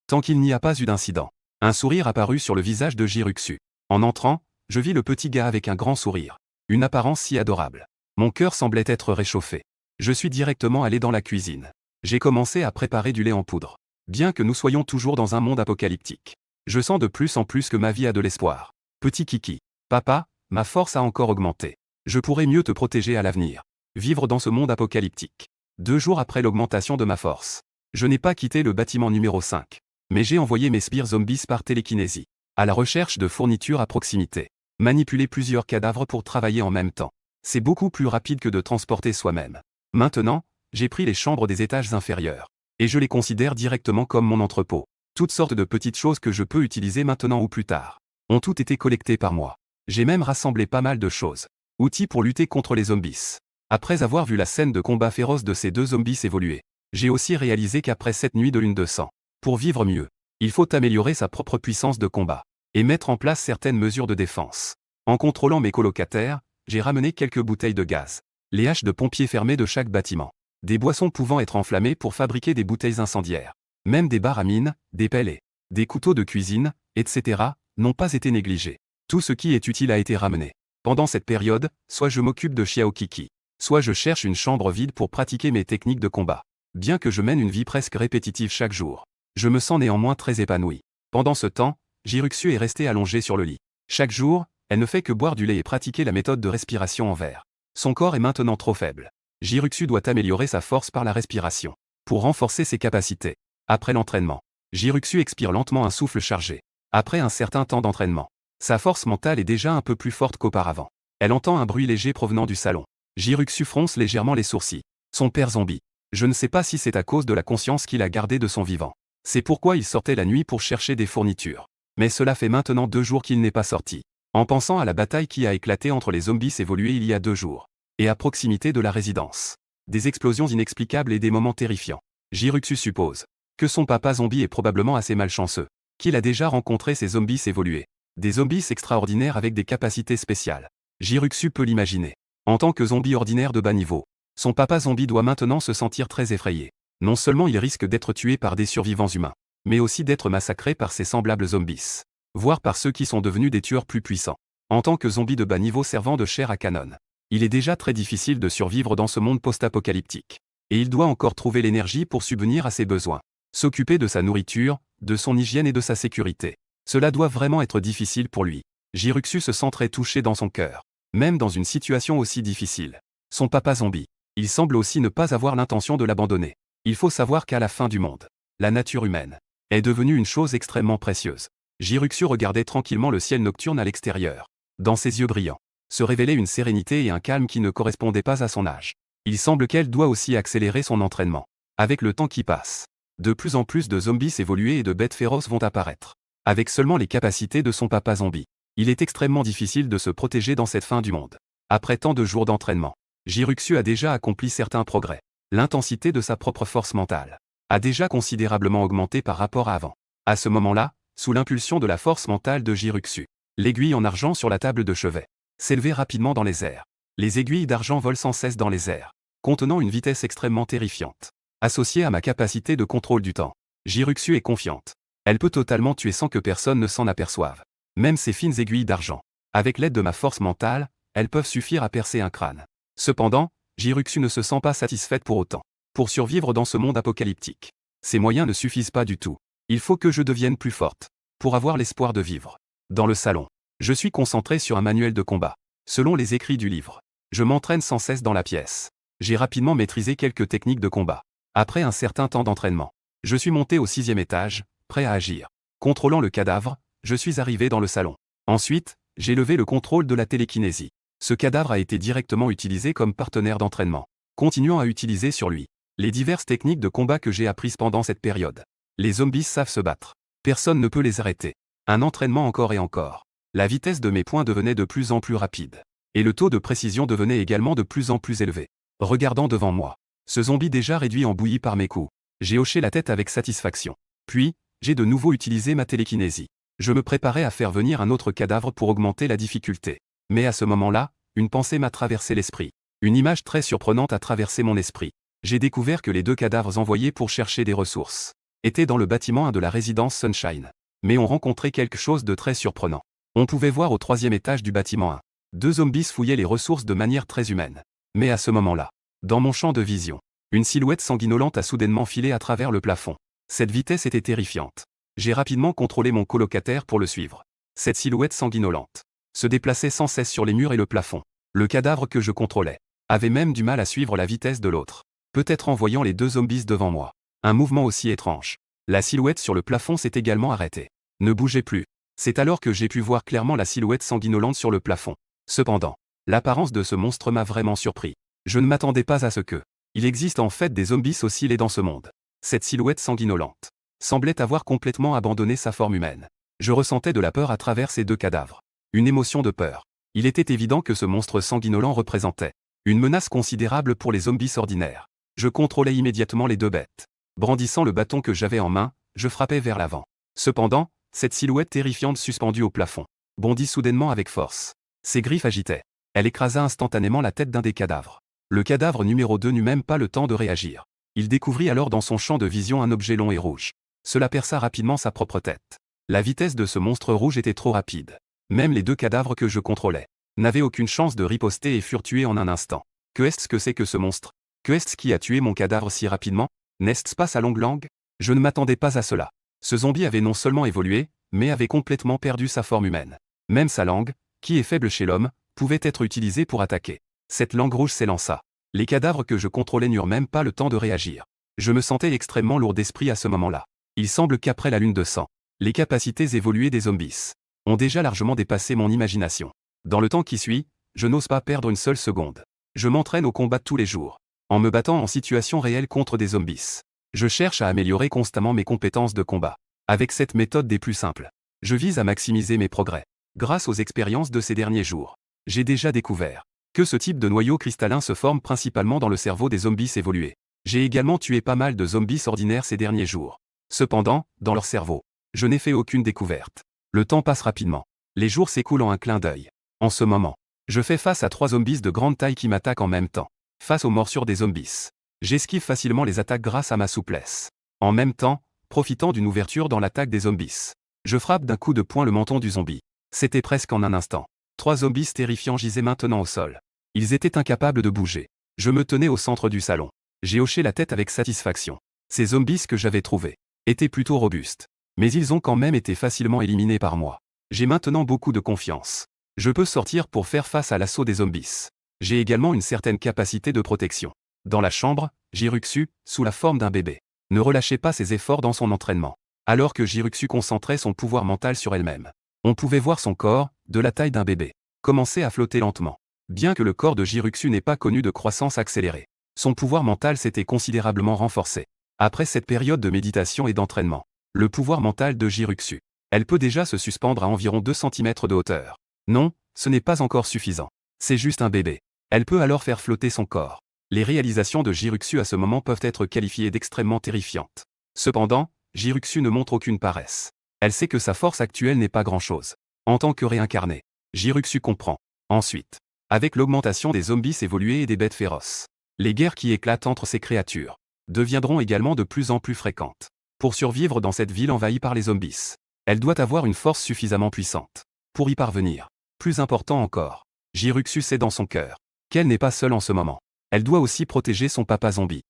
tant qu'il n'y a pas eu d'incident. Un sourire apparut sur le visage de Jiruxu. En entrant, je vis le petit gars avec un grand sourire. Une apparence si adorable. Mon cœur semblait être réchauffé. Je suis directement allé dans la cuisine. J'ai commencé à préparer du lait en poudre. Bien que nous soyons toujours dans un monde apocalyptique, je sens de plus en plus que ma vie a de l'espoir. Petit Kiki. Papa, ma force a encore augmenté. Je pourrai mieux te protéger à l'avenir. Vivre dans ce monde apocalyptique. 2 jours après l'augmentation de ma force. Je n'ai pas quitté le bâtiment numéro 5. Mais j'ai envoyé mes sbires zombies par télékinésie. À la recherche de fournitures à proximité. Manipuler plusieurs cadavres pour travailler en même temps. C'est beaucoup plus rapide que de transporter soi-même. Maintenant, j'ai pris les chambres des étages inférieurs. Et je les considère directement comme mon entrepôt. Toutes sortes de petites choses que je peux utiliser maintenant ou plus tard. Ont toutes été collectées par moi. J'ai même rassemblé pas mal de choses. Outils pour lutter contre les zombies. Après avoir vu la scène de combat féroce de ces 2 zombies évoluer, j'ai aussi réalisé qu'après cette nuit de lune de sang, pour vivre mieux, il faut améliorer sa propre puissance de combat. Et mettre en place certaines mesures de défense. En contrôlant mes colocataires, j'ai ramené quelques bouteilles de gaz. Les haches de pompiers fermées de chaque bâtiment. Des boissons pouvant être enflammées pour fabriquer des bouteilles incendiaires. Même des barres à mine, des pelles et des couteaux de cuisine, etc., n'ont pas été négligés. Tout ce qui est utile a été ramené. Pendant cette période, soit je m'occupe de Xiao Kiki, soit je cherche une chambre vide pour pratiquer mes techniques de combat. Bien que je mène une vie presque répétitive chaque jour, je me sens néanmoins très épanoui. Pendant ce temps, Jiruxu est restée allongée sur le lit. Chaque jour, elle ne fait que boire du lait et pratiquer la méthode de respiration en verre. Son corps est maintenant trop faible. Jiruxu doit améliorer sa force par la respiration. Pour renforcer ses capacités. Après l'entraînement, Jiruxu expire lentement un souffle chargé. Après un certain temps d'entraînement, sa force mentale est déjà un peu plus forte qu'auparavant. Elle entend un bruit léger provenant du salon. Jiruxu fronce légèrement les sourcils. Son père zombie. Je ne sais pas si c'est à cause de la conscience qu'il a gardée de son vivant. C'est pourquoi il sortait la nuit pour chercher des fournitures. Mais cela fait maintenant 2 jours qu'il n'est pas sorti. En pensant à la bataille qui a éclaté entre les zombies évolués il y a 2 jours. Et à proximité de la résidence. Des explosions inexplicables et des moments terrifiants. Jiruxu suppose que son papa zombie est probablement assez malchanceux. Qu'il a déjà rencontré ces zombies évolués. Des zombies extraordinaires avec des capacités spéciales. Jiruxu peut l'imaginer. En tant que zombie ordinaire de bas niveau, son papa zombie doit maintenant se sentir très effrayé. Non seulement il risque d'être tué par des survivants humains, mais aussi d'être massacré par ses semblables zombies. Voire par ceux qui sont devenus des tueurs plus puissants. En tant que zombie de bas niveau servant de chair à canon, il est déjà très difficile de survivre dans ce monde post-apocalyptique. Et il doit encore trouver l'énergie pour subvenir à ses besoins. S'occuper de sa nourriture, de son hygiène et de sa sécurité. Cela doit vraiment être difficile pour lui. Jiruxu se sent très touché dans son cœur. Même dans une situation aussi difficile. Son papa zombie. Il semble aussi ne pas avoir l'intention de l'abandonner. Il faut savoir qu'à la fin du monde, la nature humaine est devenue une chose extrêmement précieuse. Jiruxu regardait tranquillement le ciel nocturne à l'extérieur. Dans ses yeux brillants, se révélait une sérénité et un calme qui ne correspondaient pas à son âge. Il semble qu'elle doit aussi accélérer son entraînement. Avec le temps qui passe, de plus en plus de zombies évolués et de bêtes féroces vont apparaître. Avec seulement les capacités de son papa zombie, il est extrêmement difficile de se protéger dans cette fin du monde. Après tant de jours d'entraînement, Jiruxu a déjà accompli certains progrès. L'intensité de sa propre force mentale a déjà considérablement augmenté par rapport à avant. À ce moment-là, sous l'impulsion de la force mentale de Jiruxu, l'aiguille en argent sur la table de chevet s'élevait rapidement dans les airs. Les aiguilles d'argent volent sans cesse dans les airs, contenant une vitesse extrêmement terrifiante. Associée à ma capacité de contrôle du temps, Jiruxu est confiante. Elle peut totalement tuer sans que personne ne s'en aperçoive. Même ces fines aiguilles d'argent, avec l'aide de ma force mentale, elles peuvent suffire à percer un crâne. Cependant, Jiruxu ne se sent pas satisfaite pour autant. Pour survivre dans ce monde apocalyptique, ses moyens ne suffisent pas du tout. Il faut que je devienne plus forte, pour avoir l'espoir de vivre. Dans le salon, je suis concentré sur un manuel de combat. Selon les écrits du livre, je m'entraîne sans cesse dans la pièce. J'ai rapidement maîtrisé quelques techniques de combat. Après un certain temps d'entraînement, je suis monté au 6e étage, prêt à agir. Contrôlant le cadavre, je suis arrivé dans le salon. Ensuite, j'ai levé le contrôle de la télékinésie. Ce cadavre a été directement utilisé comme partenaire d'entraînement, continuant à utiliser sur lui les diverses techniques de combat que j'ai apprises pendant cette période. Les zombies savent se battre. Personne ne peut les arrêter. Un entraînement encore et encore. La vitesse de mes poings devenait de plus en plus rapide. Et le taux de précision devenait également de plus en plus élevé. Regardant devant moi, ce zombie déjà réduit en bouillie par mes coups, j'ai hoché la tête avec satisfaction. Puis, j'ai de nouveau utilisé ma télékinésie. Je me préparais à faire venir un autre cadavre pour augmenter la difficulté. Mais à ce moment-là, une pensée m'a traversé l'esprit. Une image très surprenante a traversé mon esprit. J'ai découvert que les 2 cadavres envoyés pour chercher des ressources étaient dans le bâtiment 1 de la résidence Sunshine. Mais on rencontrait quelque chose de très surprenant. On pouvait voir au 3e étage du bâtiment 1. 2 zombies fouillaient les ressources de manière très humaine. Mais à ce moment-là, dans mon champ de vision, une silhouette sanguinolente a soudainement filé à travers le plafond. Cette vitesse était terrifiante. J'ai rapidement contrôlé mon colocataire pour le suivre. Cette silhouette sanguinolente se déplaçait sans cesse sur les murs et le plafond. Le cadavre que je contrôlais avait même du mal à suivre la vitesse de l'autre. Peut-être en voyant les 2 zombies devant moi. Un mouvement aussi étrange. La silhouette sur le plafond s'est également arrêtée. Ne bougez plus. C'est alors que j'ai pu voir clairement la silhouette sanguinolente sur le plafond. Cependant, l'apparence de ce monstre m'a vraiment surpris. Je ne m'attendais pas à ce que. Il existe en fait des zombies aussi laids dans ce monde. Cette silhouette sanguinolente semblait avoir complètement abandonné sa forme humaine. Je ressentais de la peur à travers ces 2 cadavres. Une émotion de peur. Il était évident que ce monstre sanguinolent représentait une menace considérable pour les zombies ordinaires. Je contrôlais immédiatement les 2 bêtes. Brandissant le bâton que j'avais en main, je frappais vers l'avant. Cependant, cette silhouette terrifiante suspendue au plafond bondit soudainement avec force. Ses griffes agitaient. Elle écrasa instantanément la tête d'un des cadavres. Le cadavre numéro 2 n'eut même pas le temps de réagir. Il découvrit alors dans son champ de vision un objet long et rouge. Cela perça rapidement sa propre tête. La vitesse de ce monstre rouge était trop rapide. Même les 2 cadavres que je contrôlais n'avaient aucune chance de riposter et furent tués en un instant. Que est-ce que c'est que ce monstre? Que est-ce qui a tué mon cadavre si rapidement? N'est-ce pas sa longue langue? Je ne m'attendais pas à cela. Ce zombie avait non seulement évolué, mais avait complètement perdu sa forme humaine. Même sa langue, qui est faible chez l'homme, pouvait être utilisée pour attaquer. Cette langue rouge s'élança. Les cadavres que je contrôlais n'eurent même pas le temps de réagir. Je me sentais extrêmement lourd d'esprit à ce moment-là. Il semble qu'après la lune de sang, les capacités évoluées des zombies ont déjà largement dépassé mon imagination. Dans le temps qui suit, je n'ose pas perdre une seule seconde. Je m'entraîne au combat tous les jours, en me battant en situation réelle contre des zombies. Je cherche à améliorer constamment mes compétences de combat. Avec cette méthode des plus simples, je vise à maximiser mes progrès. Grâce aux expériences de ces derniers jours, j'ai déjà découvert que ce type de noyau cristallin se forme principalement dans le cerveau des zombies évolués. J'ai également tué pas mal de zombies ordinaires ces derniers jours. Cependant, dans leur cerveau, je n'ai fait aucune découverte. Le temps passe rapidement. Les jours s'écoulent en un clin d'œil. En ce moment, je fais face à 3 zombies de grande taille qui m'attaquent en même temps. Face aux morsures des zombies, j'esquive facilement les attaques grâce à ma souplesse. En même temps, profitant d'une ouverture dans l'attaque des zombies. Je frappe d'un coup de poing le menton du zombie. C'était presque en un instant. 3 zombies terrifiants gisaient maintenant au sol. Ils étaient incapables de bouger. Je me tenais au centre du salon. J'ai hoché la tête avec satisfaction. Ces zombies que j'avais trouvés étaient plutôt robustes. Mais ils ont quand même été facilement éliminés par moi. J'ai maintenant beaucoup de confiance. Je peux sortir pour faire face à l'assaut des zombies. J'ai également une certaine capacité de protection. Dans la chambre, Jiruxu, sous la forme d'un bébé, ne relâchait pas ses efforts dans son entraînement. Alors que Jiruxu concentrait son pouvoir mental sur elle-même, on pouvait voir son corps, de la taille d'un bébé, commencer à flotter lentement. Bien que le corps de Jiruxu n'ait pas connu de croissance accélérée, son pouvoir mental s'était considérablement renforcé. Après cette période de méditation et d'entraînement, le pouvoir mental de Jiruxu, elle peut déjà se suspendre à environ 2 cm de hauteur. Non, ce n'est pas encore suffisant. C'est juste un bébé. Elle peut alors faire flotter son corps. Les réalisations de Jiruxu à ce moment peuvent être qualifiées d'extrêmement terrifiantes. Cependant, Jiruxu ne montre aucune paresse. Elle sait que sa force actuelle n'est pas grand-chose. En tant que réincarné, Jiruxu comprend. Ensuite, avec l'augmentation des zombies évolués et des bêtes féroces, les guerres qui éclatent entre ces créatures deviendront également de plus en plus fréquentes. Pour survivre dans cette ville envahie par les zombies, elle doit avoir une force suffisamment puissante. Pour y parvenir, plus important encore, Jiruxu sait dans son cœur qu'elle n'est pas seule en ce moment. Elle doit aussi protéger son papa zombie.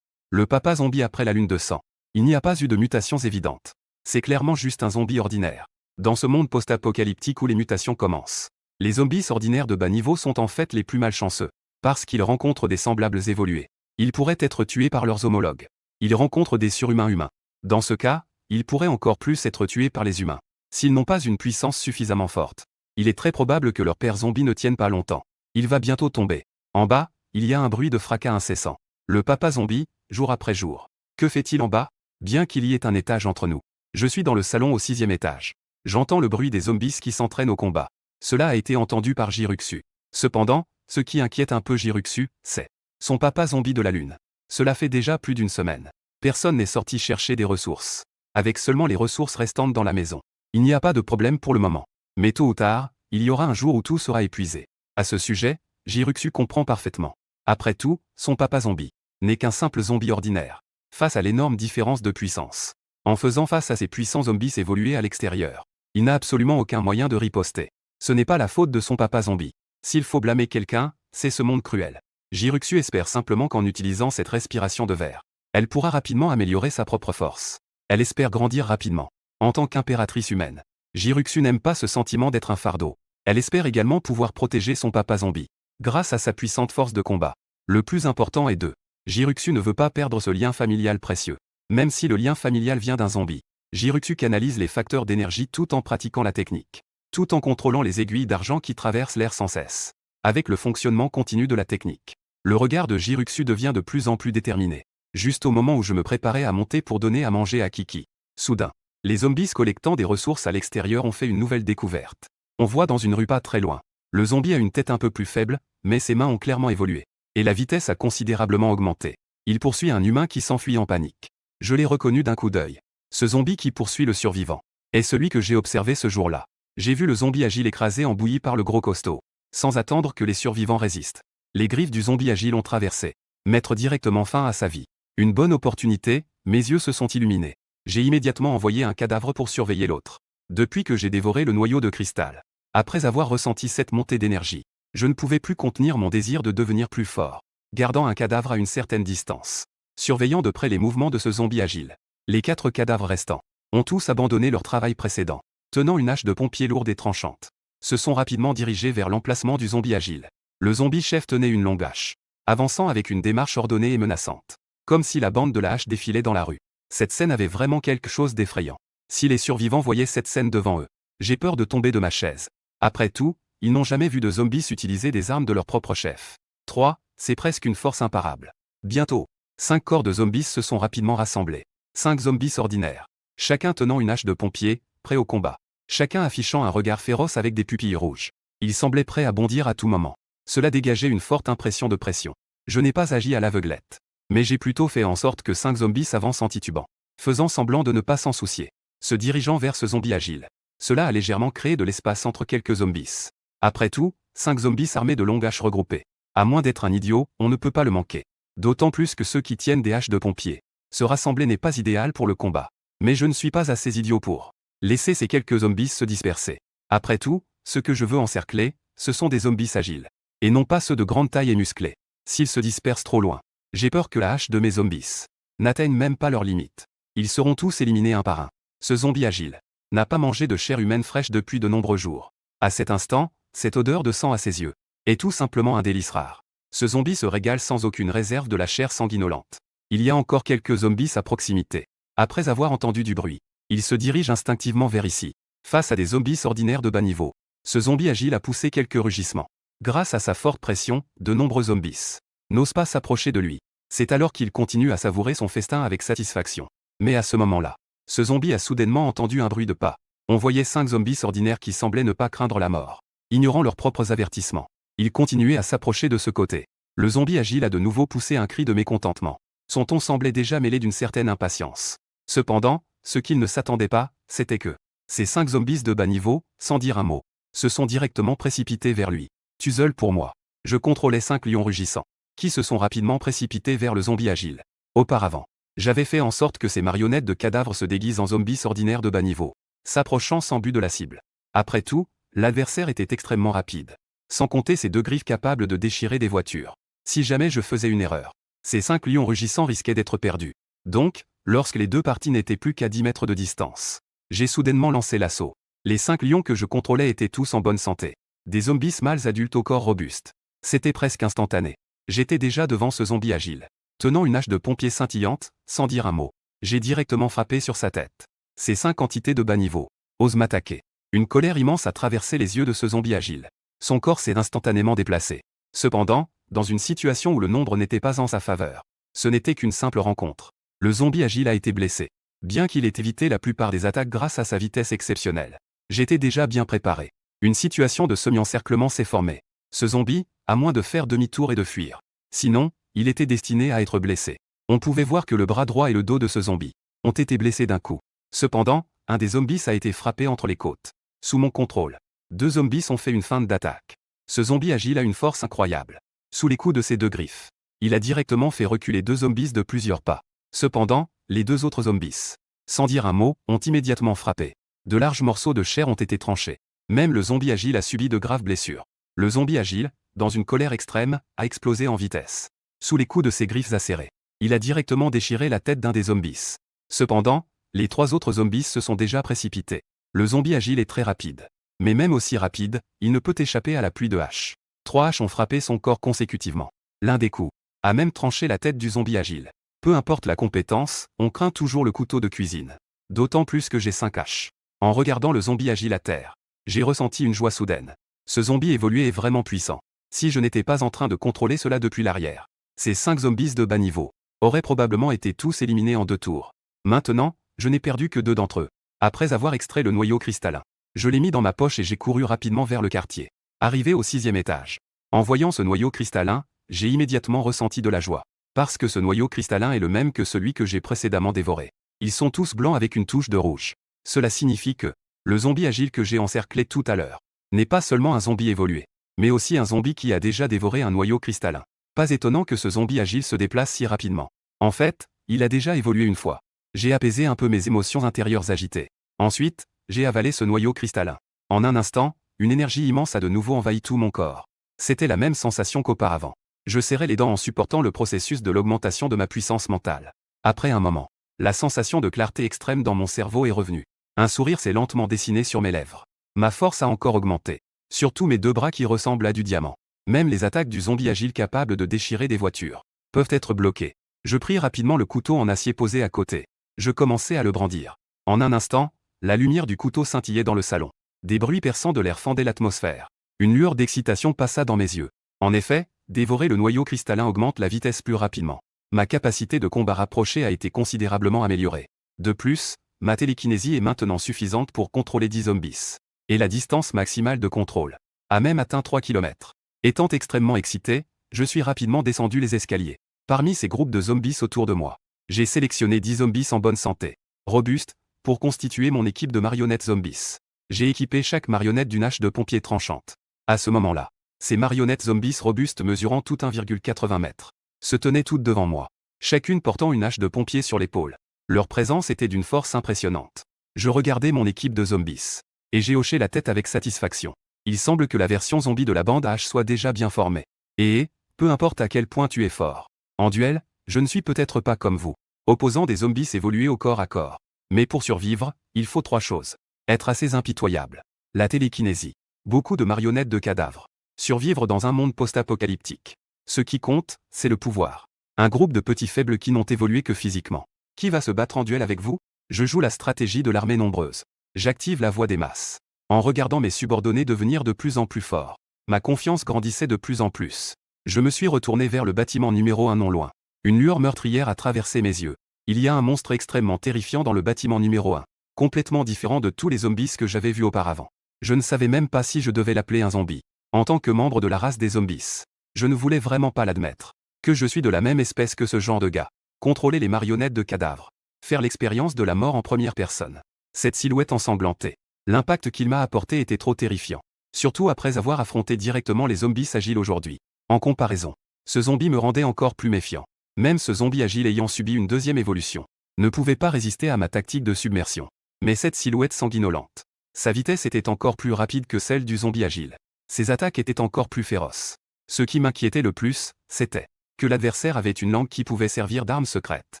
Le papa zombie après la lune de sang. Il n'y a pas eu de mutations évidentes. C'est clairement juste un zombie ordinaire. Dans ce monde post-apocalyptique où les mutations commencent, les zombies ordinaires de bas niveau sont en fait les plus malchanceux, parce qu'ils rencontrent des semblables évolués. Ils pourraient être tués par leurs homologues. Ils rencontrent des surhumains humains. Dans ce cas, ils pourraient encore plus être tués par les humains. S'ils n'ont pas une puissance suffisamment forte, il est très probable que leur père zombie ne tienne pas longtemps. Il va bientôt tomber. En bas, il y a un bruit de fracas incessant. Le papa zombie, jour après jour. Que fait-il en bas? Bien qu'il y ait un étage entre nous. Je suis dans le salon au 6e étage. J'entends le bruit des zombies qui s'entraînent au combat. Cela a été entendu par Jiruxu. Cependant, ce qui inquiète un peu Jiruxu, c'est son papa zombie de la lune. Cela fait déjà plus d'une semaine. Personne n'est sorti chercher des ressources. Avec seulement les ressources restantes dans la maison, il n'y a pas de problème pour le moment. Mais tôt ou tard, il y aura un jour où tout sera épuisé. À ce sujet, Jiruxu comprend parfaitement. Après tout, son papa zombie n'est qu'un simple zombie ordinaire, face à l'énorme différence de puissance. En faisant face à ces puissants zombies évolués à l'extérieur, il n'a absolument aucun moyen de riposter. Ce n'est pas la faute de son papa zombie. S'il faut blâmer quelqu'un, c'est ce monde cruel. Jiruxu espère simplement qu'en utilisant cette respiration de verre, elle pourra rapidement améliorer sa propre force. Elle espère grandir rapidement. En tant qu'impératrice humaine, Jiruxu n'aime pas ce sentiment d'être un fardeau. Elle espère également pouvoir protéger son papa zombie, grâce à sa puissante force de combat. Le plus important est de Jiruxu ne veut pas perdre ce lien familial précieux. Même si le lien familial vient d'un zombie, Jiruxu canalise les facteurs d'énergie tout en pratiquant la technique, tout en contrôlant les aiguilles d'argent qui traversent l'air sans cesse. Avec le fonctionnement continu de la technique, le regard de Jiruxu devient de plus en plus déterminé. Juste au moment où je me préparais à monter pour donner à manger à Kiki, soudain, les zombies collectant des ressources à l'extérieur ont fait une nouvelle découverte. On voit dans une rue pas très loin. Le zombie a une tête un peu plus faible, mais ses mains ont clairement évolué. Et la vitesse a considérablement augmenté. Il poursuit un humain qui s'enfuit en panique. Je l'ai reconnu d'un coup d'œil. Ce zombie qui poursuit le survivant est celui que j'ai observé ce jour-là. J'ai vu le zombie agile écrasé en bouillie par le gros costaud. Sans attendre que les survivants résistent, les griffes du zombie agile ont traversé, mettre directement fin à sa vie. Une bonne opportunité, mes yeux se sont illuminés. J'ai immédiatement envoyé un cadavre pour surveiller l'autre. Depuis que j'ai dévoré le noyau de cristal, après avoir ressenti cette montée d'énergie, je ne pouvais plus contenir mon désir de devenir plus fort. Gardant un cadavre à une certaine distance, surveillant de près les mouvements de ce zombie agile, les 4 cadavres restants ont tous abandonné leur travail précédent, tenant une hache de pompier lourde et tranchante, se sont rapidement dirigés vers l'emplacement du zombie agile. Le zombie chef tenait une longue hache, avançant avec une démarche ordonnée et menaçante, comme si la bande de la hache défilait dans la rue. Cette scène avait vraiment quelque chose d'effrayant. Si les survivants voyaient cette scène devant eux, j'ai peur de tomber de ma chaise. Après tout, ils n'ont jamais vu de zombies utiliser des armes de leur propre chef. 3, c'est presque une force imparable. Bientôt, 5 corps de zombies se sont rapidement rassemblés. 5 zombies ordinaires, chacun tenant une hache de pompier, prêt au combat. Chacun affichant un regard féroce avec des pupilles rouges. Ils semblaient prêts à bondir à tout moment. Cela dégageait une forte impression de pression. Je n'ai pas agi à l'aveuglette, mais j'ai plutôt fait en sorte que 5 zombies s'avancent en titubant, faisant semblant de ne pas s'en soucier, se dirigeant vers ce zombie agile. Cela a légèrement créé de l'espace entre quelques zombies. Après tout, 5 zombies armés de longues haches regroupées. À moins d'être un idiot, on ne peut pas le manquer. D'autant plus que ceux qui tiennent des haches de pompier. Se rassembler n'est pas idéal pour le combat. Mais je ne suis pas assez idiot pour laisser ces quelques zombies se disperser. Après tout, ce que je veux encercler, ce sont des zombies agiles. Et non pas ceux de grande taille et musclés. S'ils se dispersent trop loin, j'ai peur que la hache de mes zombies n'atteigne même pas leurs limites. Ils seront tous éliminés un par un. Ce zombie agile n'a pas mangé de chair humaine fraîche depuis de nombreux jours. À cet instant, cette odeur de sang à ses yeux est tout simplement un délice rare. Ce zombie se régale sans aucune réserve de la chair sanguinolente. Il y a encore quelques zombies à proximité. Après avoir entendu du bruit, il se dirige instinctivement vers ici. Face à des zombies ordinaires de bas niveau, ce zombie agile a poussé quelques rugissements. Grâce à sa forte pression, de nombreux zombies n'osent pas s'approcher de lui. C'est alors qu'il continue à savourer son festin avec satisfaction. Mais à ce moment-là, ce zombie a soudainement entendu un bruit de pas. On voyait 5 zombies ordinaires qui semblaient ne pas craindre la mort. Ignorant leurs propres avertissements, ils continuaient à s'approcher de ce côté. Le zombie agile a de nouveau poussé un cri de mécontentement. Son ton semblait déjà mêlé d'une certaine impatience. Cependant, ce qu'il ne s'attendait pas, c'était que ces 5 zombies de bas niveau, sans dire un mot, se sont directement précipités vers lui. Tuezel pour moi. Je contrôlais 5 lions rugissants, qui se sont rapidement précipités vers le zombie agile. Auparavant, j'avais fait en sorte que ces marionnettes de cadavres se déguisent en zombies ordinaires de bas niveau, s'approchant sans but de la cible. Après tout, l'adversaire était extrêmement rapide. Sans compter ces 2 griffes capables de déchirer des voitures. Si jamais je faisais une erreur, ces 5 lions rugissants risquaient d'être perdus. Donc, lorsque les 2 parties n'étaient plus qu'à 10 mètres de distance, j'ai soudainement lancé l'assaut. Les 5 lions que je contrôlais étaient tous en bonne santé. Des zombies mâles adultes au corps robuste. C'était presque instantané. J'étais déjà devant ce zombie agile. Tenant une hache de pompier scintillante, sans dire un mot, j'ai directement frappé sur sa tête. Ces 5 entités de bas niveau osent m'attaquer. Une colère immense a traversé les yeux de ce zombie agile. Son corps s'est instantanément déplacé. Cependant, dans une situation où le nombre n'était pas en sa faveur, ce n'était qu'une simple rencontre. Le zombie agile a été blessé. Bien qu'il ait évité la plupart des attaques grâce à sa vitesse exceptionnelle, j'étais déjà bien préparé. Une situation de semi-encerclement s'est formée. Ce zombie, à moins de faire demi-tour et de fuir. Sinon, il était destiné à être blessé. On pouvait voir que le bras droit et le dos de ce zombie ont été blessés d'un coup. Cependant, un des zombies a été frappé entre les côtes. Sous mon contrôle, 2 zombies ont fait une feinte d'attaque. Ce zombie agile a une force incroyable. Sous les coups de ses 2 griffes, il a directement fait reculer 2 zombies de plusieurs pas. Cependant, les 2 autres zombies, sans dire un mot, ont immédiatement frappé. De larges morceaux de chair ont été tranchés. Même le zombie agile a subi de graves blessures. Le zombie agile, dans une colère extrême, a explosé en vitesse. Sous les coups de ses griffes acérées, il a directement déchiré la tête d'un des zombies. Cependant, les 3 autres zombies se sont déjà précipités. Le zombie agile est très rapide. Mais même aussi rapide, il ne peut échapper à la pluie de haches. 3 haches ont frappé son corps consécutivement. L'un des coups a même tranché la tête du zombie agile. Peu importe la compétence, on craint toujours le couteau de cuisine. D'autant plus que j'ai 5 haches. En regardant le zombie agile à terre, j'ai ressenti une joie soudaine. Ce zombie évolué est vraiment puissant. Si je n'étais pas en train de contrôler cela depuis l'arrière, ces 5 zombies de bas niveau auraient probablement été tous éliminés en 2 tours. Maintenant, je n'ai perdu que 2 d'entre eux. Après avoir extrait le noyau cristallin, je l'ai mis dans ma poche et j'ai couru rapidement vers le quartier. Arrivé au 6e étage. En voyant ce noyau cristallin, j'ai immédiatement ressenti de la joie. Parce que ce noyau cristallin est le même que celui que j'ai précédemment dévoré. Ils sont tous blancs avec une touche de rouge. Cela signifie que le zombie agile que j'ai encerclé tout à l'heure n'est pas seulement un zombie évolué, mais aussi un zombie qui a déjà dévoré un noyau cristallin. Pas étonnant que ce zombie agile se déplace si rapidement. En fait, il a déjà évolué une fois. J'ai apaisé un peu mes émotions intérieures agitées. Ensuite, j'ai avalé ce noyau cristallin. En un instant, une énergie immense a de nouveau envahi tout mon corps. C'était la même sensation qu'auparavant. Je serrais les dents en supportant le processus de l'augmentation de ma puissance mentale. Après un moment, la sensation de clarté extrême dans mon cerveau est revenue. Un sourire s'est lentement dessiné sur mes lèvres. Ma force a encore augmenté. Surtout mes 2 bras qui ressemblent à du diamant. Même les attaques du zombie agile capable de déchirer des voitures peuvent être bloquées. Je pris rapidement le couteau en acier posé à côté. Je commençai à le brandir. En un instant, la lumière du couteau scintillait dans le salon. Des bruits perçants de l'air fendaient l'atmosphère. Une lueur d'excitation passa dans mes yeux. En effet, dévorer le noyau cristallin augmente la vitesse plus rapidement. Ma capacité de combat rapproché a été considérablement améliorée. De plus, ma télékinésie est maintenant suffisante pour contrôler 10 zombies. Et la distance maximale de contrôle a même atteint 3 km. Étant extrêmement excité, je suis rapidement descendu les escaliers. Parmi ces groupes de zombies autour de moi, j'ai sélectionné 10 zombies en bonne santé, robustes, pour constituer mon équipe de marionnettes zombies. J'ai équipé chaque marionnette d'une hache de pompier tranchante. À ce moment-là, ces marionnettes zombies robustes mesurant toutes 1,80 m se tenaient toutes devant moi, chacune portant une hache de pompier sur l'épaule. Leur présence était d'une force impressionnante. Je regardais mon équipe de zombies. Et j'ai hoché la tête avec satisfaction. Il semble que la version zombie de la bande H soit déjà bien formée. Et, peu importe à quel point tu es fort. En duel, je ne suis peut-être pas comme vous, opposant des zombies évolués au corps à corps. Mais pour survivre, il faut 3 choses. Être assez impitoyable. La télékinésie. Beaucoup de marionnettes de cadavres. Survivre dans un monde post-apocalyptique. Ce qui compte, c'est le pouvoir. Un groupe de petits faibles qui n'ont évolué que physiquement. Qui va se battre en duel avec vous? Je joue la stratégie de l'armée nombreuse. J'active la voix des masses. En regardant mes subordonnés devenir de plus en plus forts. Ma confiance grandissait de plus en plus. Je me suis retourné vers le bâtiment numéro 1 non loin. Une lueur meurtrière a traversé mes yeux. Il y a un monstre extrêmement terrifiant dans le bâtiment numéro 1. Complètement différent de tous les zombies que j'avais vus auparavant. Je ne savais même pas si je devais l'appeler un zombie. En tant que membre de la race des zombies. Je ne voulais vraiment pas l'admettre. Que je suis de la même espèce que ce genre de gars. Contrôler les marionnettes de cadavres. Faire l'expérience de la mort en première personne. Cette silhouette ensanglantée. L'impact qu'il m'a apporté était trop terrifiant. Surtout après avoir affronté directement les zombies agiles aujourd'hui. En comparaison, ce zombie me rendait encore plus méfiant. Même ce zombie agile ayant subi une deuxième évolution, ne pouvait pas résister à ma tactique de submersion. Mais cette silhouette sanguinolente. Sa vitesse était encore plus rapide que celle du zombie agile. Ses attaques étaient encore plus féroces. Ce qui m'inquiétait le plus, c'était que l'adversaire avait une langue qui pouvait servir d'arme secrète.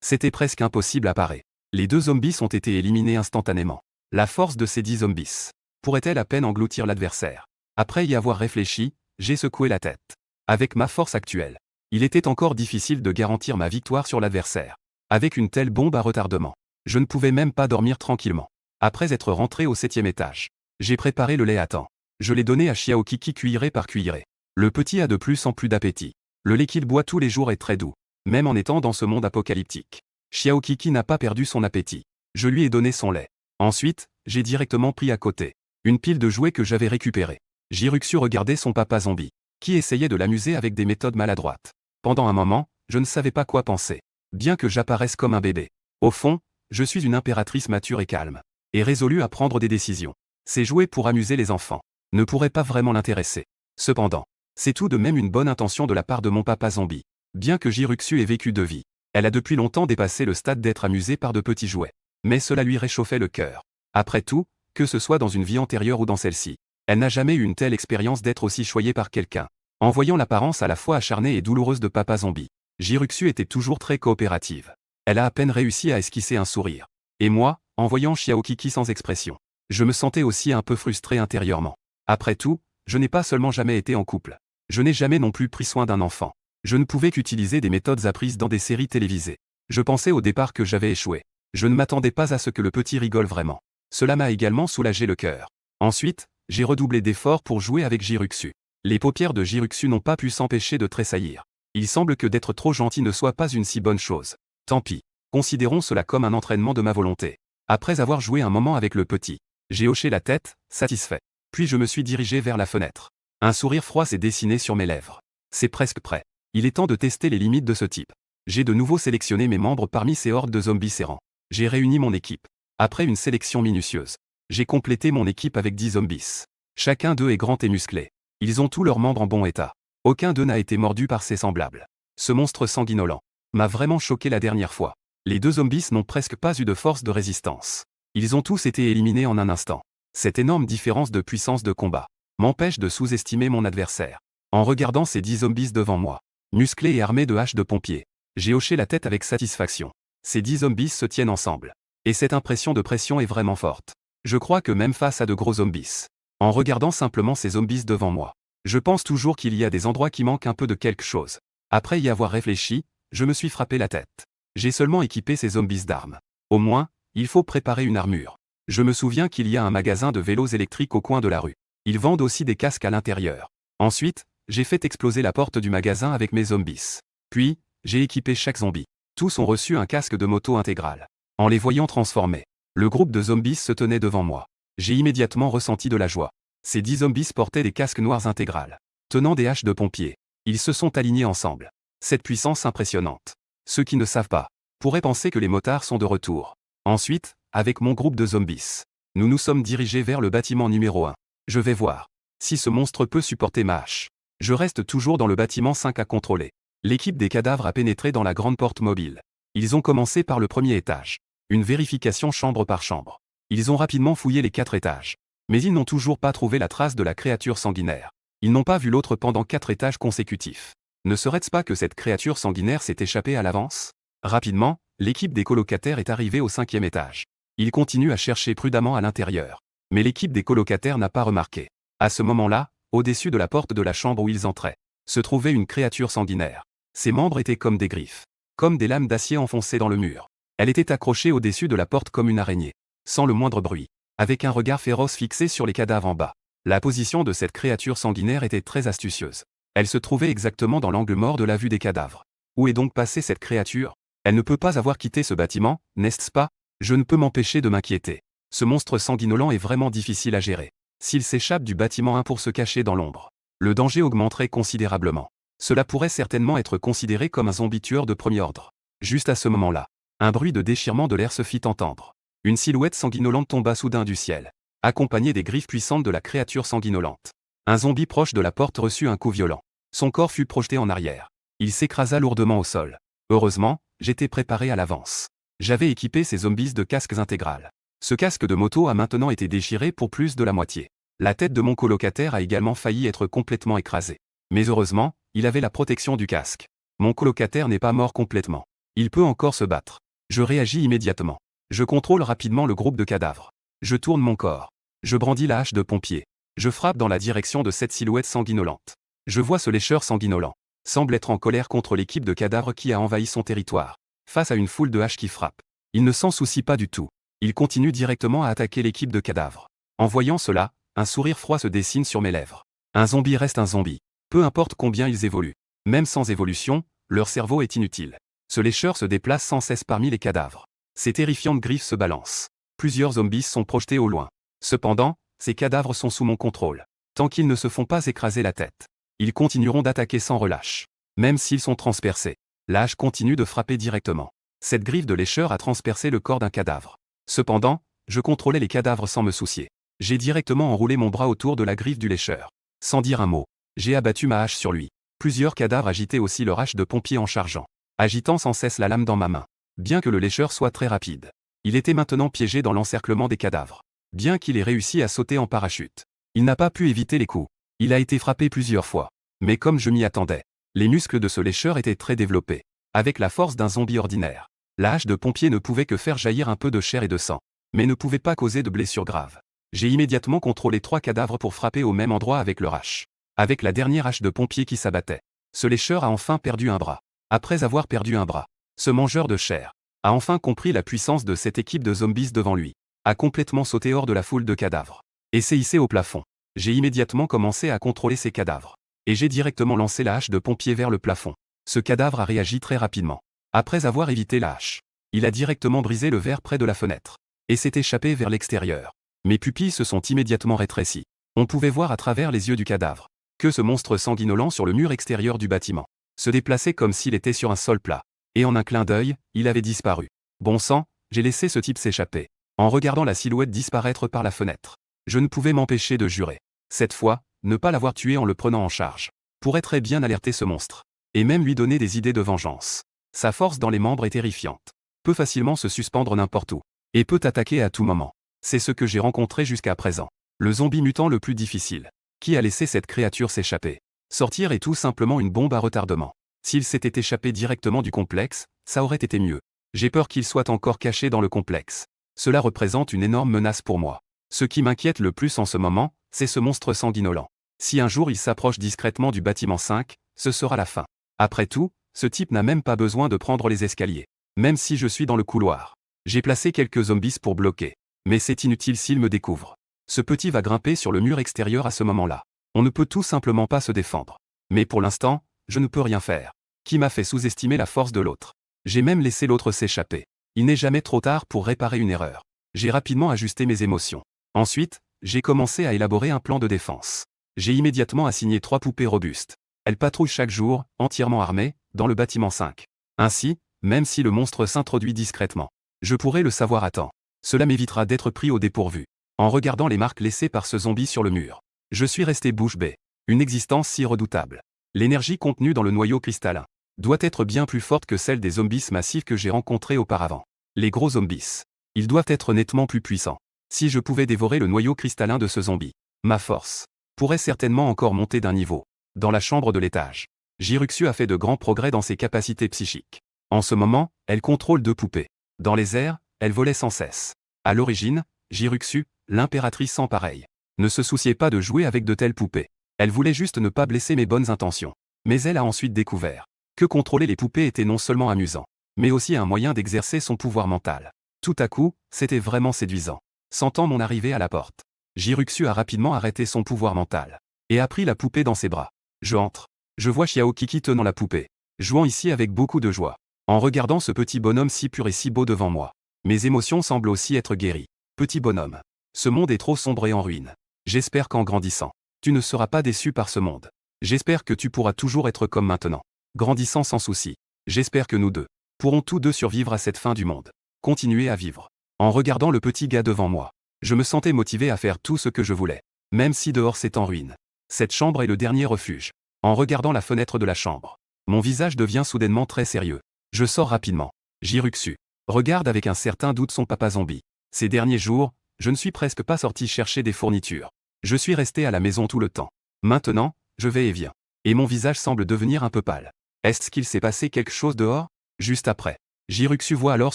C'était presque impossible à parer. Les 2 zombies ont été éliminés instantanément. La force de ces 10 zombies pourrait-elle à peine engloutir l'adversaire? Après y avoir réfléchi, j'ai secoué la tête. Avec ma force actuelle, il était encore difficile de garantir ma victoire sur l'adversaire. Avec une telle bombe à retardement, je ne pouvais même pas dormir tranquillement. Après être rentré au 7e étage, j'ai préparé le lait à temps. Je l'ai donné à Xiaokiki cuillerée par cuillerée. Le petit a de plus en plus d'appétit. Le lait qu'il boit tous les jours est très doux, même en étant dans ce monde apocalyptique. Xiaokiki n'a pas perdu son appétit. Je lui ai donné son lait. Ensuite, j'ai directement pris à côté une pile de jouets que j'avais récupérés. Jiruxu regardait son papa zombie, qui essayait de l'amuser avec des méthodes maladroites. Pendant un moment, je ne savais pas quoi penser. Bien que j'apparaisse comme un bébé. Au fond, je suis une impératrice mature et calme. Et résolue à prendre des décisions. Ces jouets pour amuser les enfants ne pourraient pas vraiment l'intéresser. Cependant, c'est tout de même une bonne intention de la part de mon papa zombie. Bien que Jiruxu ait vécu 2 vies, elle a depuis longtemps dépassé le stade d'être amusée par de petits jouets. Mais cela lui réchauffait le cœur. Après tout, que ce soit dans une vie antérieure ou dans celle-ci, elle n'a jamais eu une telle expérience d'être aussi choyée par quelqu'un. En voyant l'apparence à la fois acharnée et douloureuse de papa zombie, Jiruxu était toujours très coopérative. Elle a à peine réussi à esquisser un sourire. Et moi, en voyant Xiaokiki sans expression, je me sentais aussi un peu frustré intérieurement. Après tout, je n'ai pas seulement jamais été en couple. Je n'ai jamais non plus pris soin d'un enfant. Je ne pouvais qu'utiliser des méthodes apprises dans des séries télévisées. Je pensais au départ que j'avais échoué. Je ne m'attendais pas à ce que le petit rigole vraiment. Cela m'a également soulagé le cœur. Ensuite, j'ai redoublé d'efforts pour jouer avec Jiruxu. Les paupières de Jiruxu n'ont pas pu s'empêcher de tressaillir. Il semble que d'être trop gentil ne soit pas une si bonne chose. Tant pis. Considérons cela comme un entraînement de ma volonté. Après avoir joué un moment avec le petit, j'ai hoché la tête, satisfait. Puis je me suis dirigé vers la fenêtre. Un sourire froid s'est dessiné sur mes lèvres. C'est presque prêt. Il est temps de tester les limites de ce type. J'ai de nouveau sélectionné mes membres parmi ces hordes de zombies errants. J'ai réuni mon équipe. Après une sélection minutieuse, j'ai complété mon équipe avec 10 zombies. Chacun d'eux est grand et musclé. Ils ont tous leurs membres en bon état. Aucun d'eux n'a été mordu par ses semblables. Ce monstre sanguinolent m'a vraiment choqué la dernière fois. Les 2 zombies n'ont presque pas eu de force de résistance. Ils ont tous été éliminés en un instant. Cette énorme différence de puissance de combat m'empêche de sous-estimer mon adversaire. En regardant ces 10 zombies devant moi, musclés et armés de haches de pompier, j'ai hoché la tête avec satisfaction. Ces 10 zombies se tiennent ensemble. Et cette impression de pression est vraiment forte. Je crois que même face à de gros zombies, en regardant simplement ces zombies devant moi, je pense toujours qu'il y a des endroits qui manquent un peu de quelque chose. Après y avoir réfléchi, je me suis frappé la tête. J'ai seulement équipé ces zombies d'armes. Au moins, il faut préparer une armure. Je me souviens qu'il y a un magasin de vélos électriques au coin de la rue. Ils vendent aussi des casques à l'intérieur. Ensuite, j'ai fait exploser la porte du magasin avec mes zombies. Puis, j'ai équipé chaque zombie. Tous ont reçu un casque de moto intégral. En les voyant transformés, le groupe de zombies se tenait devant moi. J'ai immédiatement ressenti de la joie. Ces 10 zombies portaient des casques noirs intégrales, tenant des haches de pompier. Ils se sont alignés ensemble. Cette puissance impressionnante. Ceux qui ne savent pas pourraient penser que les motards sont de retour. Ensuite, avec mon groupe de zombies, nous nous sommes dirigés vers le bâtiment numéro 1. Je vais voir si ce monstre peut supporter ma hache. Je reste toujours dans le bâtiment 5 à contrôler. L'équipe des cadavres a pénétré dans la grande porte mobile. Ils ont commencé par le premier étage. Une vérification chambre par chambre. Ils ont rapidement fouillé les 4 étages. Mais ils n'ont toujours pas trouvé la trace de la créature sanguinaire. Ils n'ont pas vu l'autre pendant 4 étages consécutifs. Ne serait-ce pas que cette créature sanguinaire s'est échappée à l'avance? Rapidement, l'équipe des colocataires est arrivée au 5e étage. Ils continuent à chercher prudemment à l'intérieur. Mais l'équipe des colocataires n'a pas remarqué. À ce moment-là, au-dessus de la porte de la chambre où ils entraient, se trouvait une créature sanguinaire. Ses membres étaient comme des griffes, comme des lames d'acier enfoncées dans le mur. Elle était accrochée au-dessus de la porte comme une araignée, sans le moindre bruit, avec un regard féroce fixé sur les cadavres en bas. La position de cette créature sanguinaire était très astucieuse. Elle se trouvait exactement dans l'angle mort de la vue des cadavres. Où est donc passée cette créature? Elle ne peut pas avoir quitté ce bâtiment, n'est-ce pas? Je ne peux m'empêcher de m'inquiéter. Ce monstre sanguinolent est vraiment difficile à gérer. S'il s'échappe du bâtiment 1 pour se cacher dans l'ombre, le danger augmenterait considérablement. Cela pourrait certainement être considéré comme un zombie tueur de premier ordre. Juste à ce moment-là, un bruit de déchirement de l'air se fit entendre. Une silhouette sanguinolente tomba soudain du ciel, accompagnée des griffes puissantes de la créature sanguinolente. Un zombie proche de la porte reçut un coup violent. Son corps fut projeté en arrière. Il s'écrasa lourdement au sol. Heureusement, j'étais préparé à l'avance. J'avais équipé ces zombies de casques intégrales. Ce casque de moto a maintenant été déchiré pour plus de la moitié. La tête de mon colocataire a également failli être complètement écrasée. Mais heureusement, il avait la protection du casque. Mon colocataire n'est pas mort complètement. Il peut encore se battre. Je réagis immédiatement. Je contrôle rapidement le groupe de cadavres. Je tourne mon corps. Je brandis la hache de pompier. Je frappe dans la direction de cette silhouette sanguinolente. Je vois ce lécheur sanguinolent. Semble être en colère contre l'équipe de cadavres qui a envahi son territoire. Face à une foule de haches qui frappent. Il ne s'en soucie pas du tout. Il continue directement à attaquer l'équipe de cadavres. En voyant cela, un sourire froid se dessine sur mes lèvres. Un zombie reste un zombie. Peu importe combien ils évoluent. Même sans évolution, leur cerveau est inutile. Ce lécheur se déplace sans cesse parmi les cadavres. Ses terrifiantes griffes se balancent. Plusieurs zombies sont projetés au loin. Cependant, ces cadavres sont sous mon contrôle. Tant qu'ils ne se font pas écraser la tête, ils continueront d'attaquer sans relâche. Même s'ils sont transpercés, la hache continue de frapper directement. Cette griffe de lécheur a transpercé le corps d'un cadavre. Cependant, je contrôlais les cadavres sans me soucier. J'ai directement enroulé mon bras autour de la griffe du lécheur. Sans dire un mot, j'ai abattu ma hache sur lui. Plusieurs cadavres agitaient aussi leur hache de pompier en chargeant, agitant sans cesse la lame dans ma main. Bien que le lécheur soit très rapide, il était maintenant piégé dans l'encerclement des cadavres. Bien qu'il ait réussi à sauter en parachute, il n'a pas pu éviter les coups. Il a été frappé plusieurs fois. Mais comme je m'y attendais, les muscles de ce lécheur étaient très développés. Avec la force d'un zombie ordinaire, la hache de pompier ne pouvait que faire jaillir un peu de chair et de sang, mais ne pouvait pas causer de blessures graves. J'ai immédiatement contrôlé 3 cadavres pour frapper au même endroit avec leur hache. Avec la dernière hache de pompier qui s'abattait, ce lécheur a enfin perdu un bras. Après avoir perdu un bras, ce mangeur de chair a enfin compris la puissance de cette équipe de zombies devant lui, a complètement sauté hors de la foule de cadavres, et s'est hissé au plafond. J'ai immédiatement commencé à contrôler ces cadavres, et j'ai directement lancé la hache de pompier vers le plafond. Ce cadavre a réagi très rapidement. Après avoir évité la hache, il a directement brisé le verre près de la fenêtre, et s'est échappé vers l'extérieur. Mes pupilles se sont immédiatement rétrécies. On pouvait voir à travers les yeux du cadavre que ce monstre sanguinolent sur le mur extérieur du bâtiment se déplaçait comme s'il était sur un sol plat. Et en un clin d'œil, il avait disparu. Bon sang, j'ai laissé ce type s'échapper. En regardant la silhouette disparaître par la fenêtre, je ne pouvais m'empêcher de jurer. Cette fois, ne pas l'avoir tué en le prenant en charge pourrait très bien alerter ce monstre, et même lui donner des idées de vengeance. Sa force dans les membres est terrifiante. Peut facilement se suspendre n'importe où, et peut attaquer à tout moment. C'est ce que j'ai rencontré jusqu'à présent. Le zombie mutant le plus difficile. Qui a laissé cette créature s'échapper? Sortir est tout simplement une bombe à retardement. S'il s'était échappé directement du complexe, ça aurait été mieux. J'ai peur qu'il soit encore caché dans le complexe. Cela représente une énorme menace pour moi. Ce qui m'inquiète le plus en ce moment, c'est ce monstre sanguinolent. Si un jour il s'approche discrètement du bâtiment 5, ce sera la fin. Après tout, ce type n'a même pas besoin de prendre les escaliers. Même si je suis dans le couloir. J'ai placé quelques zombies pour bloquer. Mais c'est inutile s'il me découvre. Ce petit va grimper sur le mur extérieur à ce moment-là. On ne peut tout simplement pas se défendre. Mais pour l'instant, je ne peux rien faire. Qui m'a fait sous-estimer la force de l'autre? J'ai même laissé l'autre s'échapper. Il n'est jamais trop tard pour réparer une erreur. J'ai rapidement ajusté mes émotions. Ensuite, j'ai commencé à élaborer un plan de défense. J'ai immédiatement assigné 3 poupées robustes. Elles patrouillent chaque jour, entièrement armées, dans le bâtiment 5. Ainsi, même si le monstre s'introduit discrètement, je pourrai le savoir à temps. Cela m'évitera d'être pris au dépourvu. En regardant les marques laissées par ce zombie sur le mur, je suis resté bouche bée. Une existence si redoutable. L'énergie contenue dans le noyau cristallin doit être bien plus forte que celle des zombies massifs que j'ai rencontrés auparavant. Les gros zombies. Ils doivent être nettement plus puissants. Si je pouvais dévorer le noyau cristallin de ce zombie, ma force pourrait certainement encore monter d'un niveau. Dans la chambre de l'étage, Jiruxu a fait de grands progrès dans ses capacités psychiques. En ce moment, elle contrôle 2 poupées. Dans les airs, elle volait sans cesse. À l'origine, Jiruxu, l'impératrice sans pareil, ne se souciait pas de jouer avec de telles poupées. Elle voulait juste ne pas blesser mes bonnes intentions. Mais elle a ensuite découvert que contrôler les poupées était non seulement amusant, mais aussi un moyen d'exercer son pouvoir mental. Tout à coup, c'était vraiment séduisant. Sentant mon arrivée à la porte, Jiruxu a rapidement arrêté son pouvoir mental et a pris la poupée dans ses bras. Je entre. Je vois Xiao Kiki tenant la poupée, jouant ici avec beaucoup de joie. En regardant ce petit bonhomme si pur et si beau devant moi, mes émotions semblent aussi être guéries. Petit bonhomme, ce monde est trop sombre et en ruine. J'espère qu'en grandissant, tu ne seras pas déçu par ce monde. J'espère que tu pourras toujours être comme maintenant, grandissant sans souci. J'espère que nous deux pourrons tous deux survivre à cette fin du monde. Continuer à vivre. En regardant le petit gars devant moi, je me sentais motivé à faire tout ce que je voulais, même si dehors c'est en ruine. Cette chambre est le dernier refuge. En regardant la fenêtre de la chambre, mon visage devient soudainement très sérieux. Je sors rapidement. Jiruxu regarde avec un certain doute son papa zombie. Ces derniers jours, je ne suis presque pas sorti chercher des fournitures. Je suis resté à la maison tout le temps. Maintenant, je vais et viens. Et mon visage semble devenir un peu pâle. Est-ce qu'il s'est passé quelque chose dehors? Juste après, Jiruxu voit alors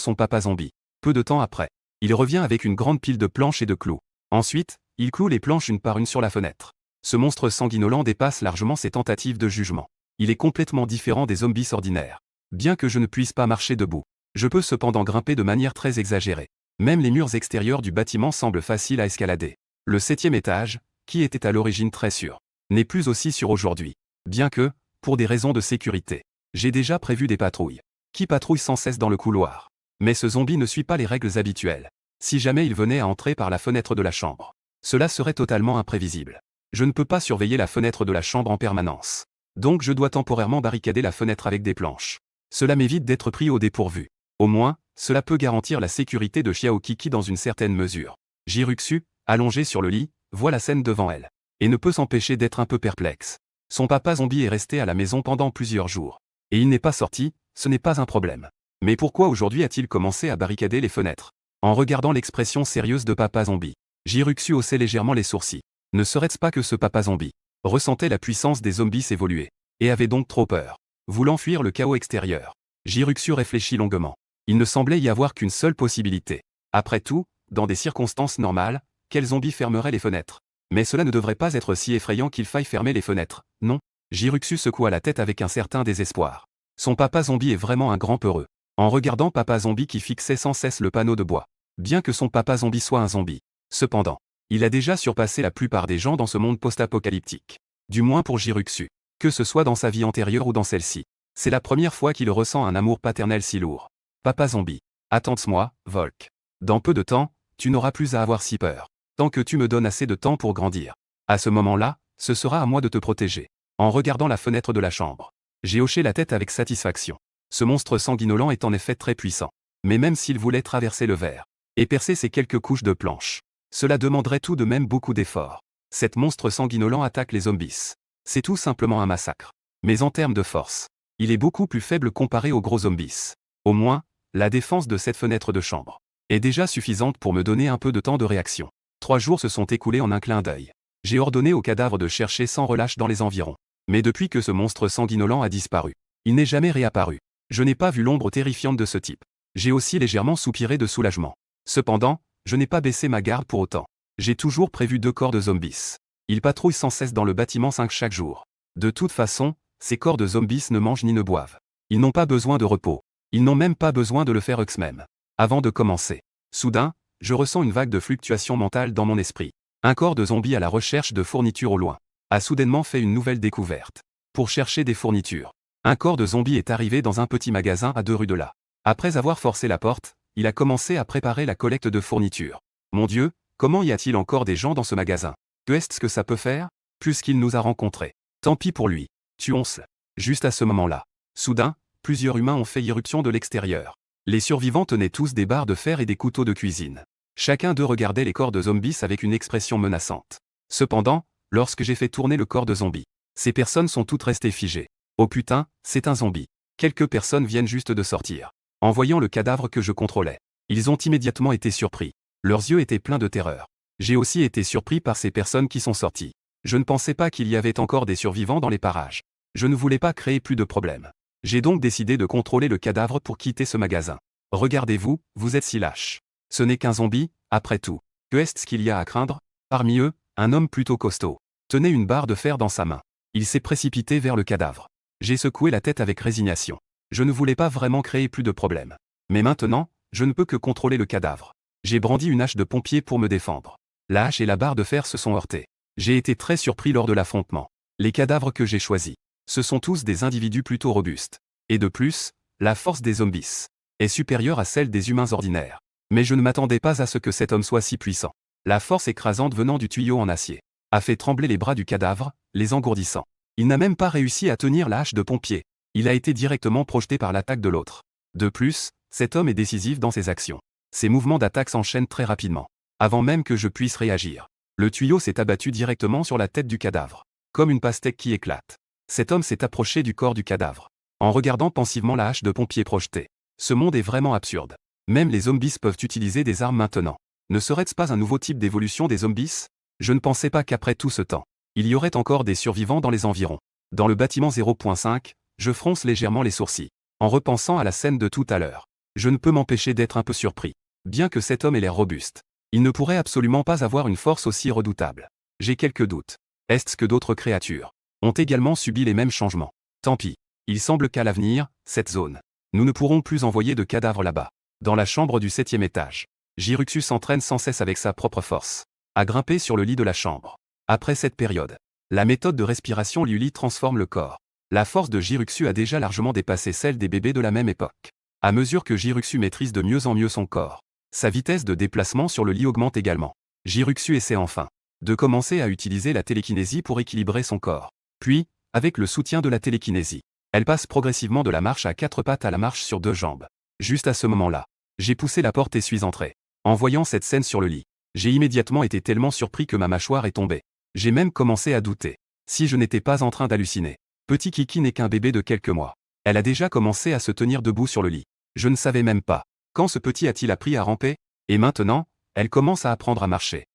son papa zombie. Peu de temps après, il revient avec une grande pile de planches et de clous. Ensuite, il cloue les planches une par une sur la fenêtre. Ce monstre sanguinolent dépasse largement ses tentatives de jugement. Il est complètement différent des zombies ordinaires. Bien que je ne puisse pas marcher debout, je peux cependant grimper de manière très exagérée. Même les murs extérieurs du bâtiment semblent faciles à escalader. Le 7e étage, qui était à l'origine très sûr, n'est plus aussi sûr aujourd'hui. Bien que, pour des raisons de sécurité, j'ai déjà prévu des patrouilles, qui patrouillent sans cesse dans le couloir. Mais ce zombie ne suit pas les règles habituelles. Si jamais il venait à entrer par la fenêtre de la chambre, cela serait totalement imprévisible. Je ne peux pas surveiller la fenêtre de la chambre en permanence. Donc je dois temporairement barricader la fenêtre avec des planches. Cela m'évite d'être pris au dépourvu. Au moins, cela peut garantir la sécurité de Xiao Kiki dans une certaine mesure. Jiruxu, allongé sur le lit, voit la scène devant elle, et ne peut s'empêcher d'être un peu perplexe. Son papa zombie est resté à la maison pendant plusieurs jours. Et il n'est pas sorti, ce n'est pas un problème. Mais pourquoi aujourd'hui a-t-il commencé à barricader les fenêtres? En regardant l'expression sérieuse de papa zombie, Jiruxu haussait légèrement les sourcils. Ne serait-ce pas que ce papa zombie ressentait la puissance des zombies évoluer, et avait donc trop peur, voulant fuir le chaos extérieur? Jiruxu réfléchit longuement. Il ne semblait y avoir qu'une seule possibilité. Après tout, dans des circonstances normales, quel zombie fermerait les fenêtres? Mais cela ne devrait pas être si effrayant qu'il faille fermer les fenêtres, non? Jiruxu secoua la tête avec un certain désespoir. Son papa zombie est vraiment un grand peureux. En regardant papa zombie qui fixait sans cesse le panneau de bois. Bien que son papa zombie soit un zombie, cependant, il a déjà surpassé la plupart des gens dans ce monde post-apocalyptique. Du moins pour Jiruxu. Que ce soit dans sa vie antérieure ou dans celle-ci. C'est la première fois qu'il ressent un amour paternel si lourd. Papa zombie. Attends-moi, Volk. Dans peu de temps, tu n'auras plus à avoir si peur. Tant que tu me donnes assez de temps pour grandir. À ce moment-là, ce sera à moi de te protéger. En regardant la fenêtre de la chambre, j'ai hoché la tête avec satisfaction. Ce monstre sanguinolent est en effet très puissant. Mais même s'il voulait traverser le verre et percer ces quelques couches de planches, cela demanderait tout de même beaucoup d'efforts. Cet monstre sanguinolent attaque les zombies. C'est tout simplement un massacre. Mais en termes de force, il est beaucoup plus faible comparé aux gros zombies. Au moins, la défense de cette fenêtre de chambre est déjà suffisante pour me donner un peu de temps de réaction. 3 jours se sont écoulés en un clin d'œil. J'ai ordonné au cadavre de chercher sans relâche dans les environs. Mais depuis que ce monstre sanguinolent a disparu, il n'est jamais réapparu. Je n'ai pas vu l'ombre terrifiante de ce type. J'ai aussi légèrement soupiré de soulagement. Cependant, je n'ai pas baissé ma garde pour autant. J'ai toujours prévu 2 corps de zombies. Ils patrouillent sans cesse dans le bâtiment 5 chaque jour. De toute façon, ces corps de zombies ne mangent ni ne boivent. Ils n'ont pas besoin de repos. Ils n'ont même pas besoin de le faire eux-mêmes. Avant de commencer, soudain, je ressens une vague de fluctuations mentales dans mon esprit. Un corps de zombie à la recherche de fournitures au loin a soudainement fait une nouvelle découverte. Pour chercher des fournitures, un corps de zombie est arrivé dans un petit magasin à 2 rues de là. Après avoir forcé la porte, il a commencé à préparer la collecte de fournitures. Mon Dieu, comment y a-t-il encore des gens dans ce magasin? Que est-ce que ça peut faire? Puisqu'il nous a rencontrés. Tant pis pour lui. Tuons-le. Juste à ce moment-là. Soudain, plusieurs humains ont fait irruption de l'extérieur. Les survivants tenaient tous des barres de fer et des couteaux de cuisine. Chacun d'eux regardait les corps de zombies avec une expression menaçante. Cependant, lorsque j'ai fait tourner le corps de zombie, ces personnes sont toutes restées figées. Oh putain, c'est un zombie. Quelques personnes viennent juste de sortir. En voyant le cadavre que je contrôlais, ils ont immédiatement été surpris. Leurs yeux étaient pleins de terreur. J'ai aussi été surpris par ces personnes qui sont sorties. Je ne pensais pas qu'il y avait encore des survivants dans les parages. Je ne voulais pas créer plus de problèmes. J'ai donc décidé de contrôler le cadavre pour quitter ce magasin. Regardez-vous, vous êtes si lâche. Ce n'est qu'un zombie, après tout. Que est-ce qu'il y a à craindre? Parmi eux, un homme plutôt costaud tenait une barre de fer dans sa main. Il s'est précipité vers le cadavre. J'ai secoué la tête avec résignation. Je ne voulais pas vraiment créer plus de problèmes. Mais maintenant, je ne peux que contrôler le cadavre. J'ai brandi une hache de pompier pour me défendre. La hache et la barre de fer se sont heurtées. J'ai été très surpris lors de l'affrontement. Les cadavres que j'ai choisis, ce sont tous des individus plutôt robustes. Et de plus, la force des zombies est supérieure à celle des humains ordinaires. Mais je ne m'attendais pas à ce que cet homme soit si puissant. La force écrasante venant du tuyau en acier a fait trembler les bras du cadavre, les engourdissant. Il n'a même pas réussi à tenir la hache de pompier. Il a été directement projeté par l'attaque de l'autre. De plus, cet homme est décisif dans ses actions. Ses mouvements d'attaque s'enchaînent très rapidement. Avant même que je puisse réagir, le tuyau s'est abattu directement sur la tête du cadavre. Comme une pastèque qui éclate. Cet homme s'est approché du corps du cadavre. En regardant pensivement la hache de pompier projetée. Ce monde est vraiment absurde. Même les zombies peuvent utiliser des armes maintenant. Ne serait-ce pas un nouveau type d'évolution des zombies? Je ne pensais pas qu'après tout ce temps, il y aurait encore des survivants dans les environs. Dans le bâtiment 0.5, je fronce légèrement les sourcils. En repensant à la scène de tout à l'heure, je ne peux m'empêcher d'être un peu surpris. Bien que cet homme ait l'air robuste, il ne pourrait absolument pas avoir une force aussi redoutable. J'ai quelques doutes. Est-ce que d'autres créatures ont également subi les mêmes changements? Tant pis. Il semble qu'à l'avenir, cette zone, nous ne pourrons plus envoyer de cadavres là-bas. Dans la chambre du 7e étage, Jiruxu s'entraîne sans cesse avec sa propre force à grimper sur le lit de la chambre. Après cette période, la méthode de respiration Liuli transforme le corps. La force de Jiruxu a déjà largement dépassé celle des bébés de la même époque. À mesure que Jiruxu maîtrise de mieux en mieux son corps, sa vitesse de déplacement sur le lit augmente également. Jiruxu essaie enfin de commencer à utiliser la télékinésie pour équilibrer son corps. Puis, avec le soutien de la télékinésie, elle passe progressivement de la marche à 4 pattes à la marche sur 2 jambes. Juste à ce moment-là, j'ai poussé la porte et suis entré. En voyant cette scène sur le lit, j'ai immédiatement été tellement surpris que ma mâchoire est tombée. J'ai même commencé à douter si je n'étais pas en train d'halluciner. Petit Kiki n'est qu'un bébé de quelques mois. Elle a déjà commencé à se tenir debout sur le lit. Je ne savais même pas quand ce petit a-t-il appris à ramper. Et maintenant, elle commence à apprendre à marcher.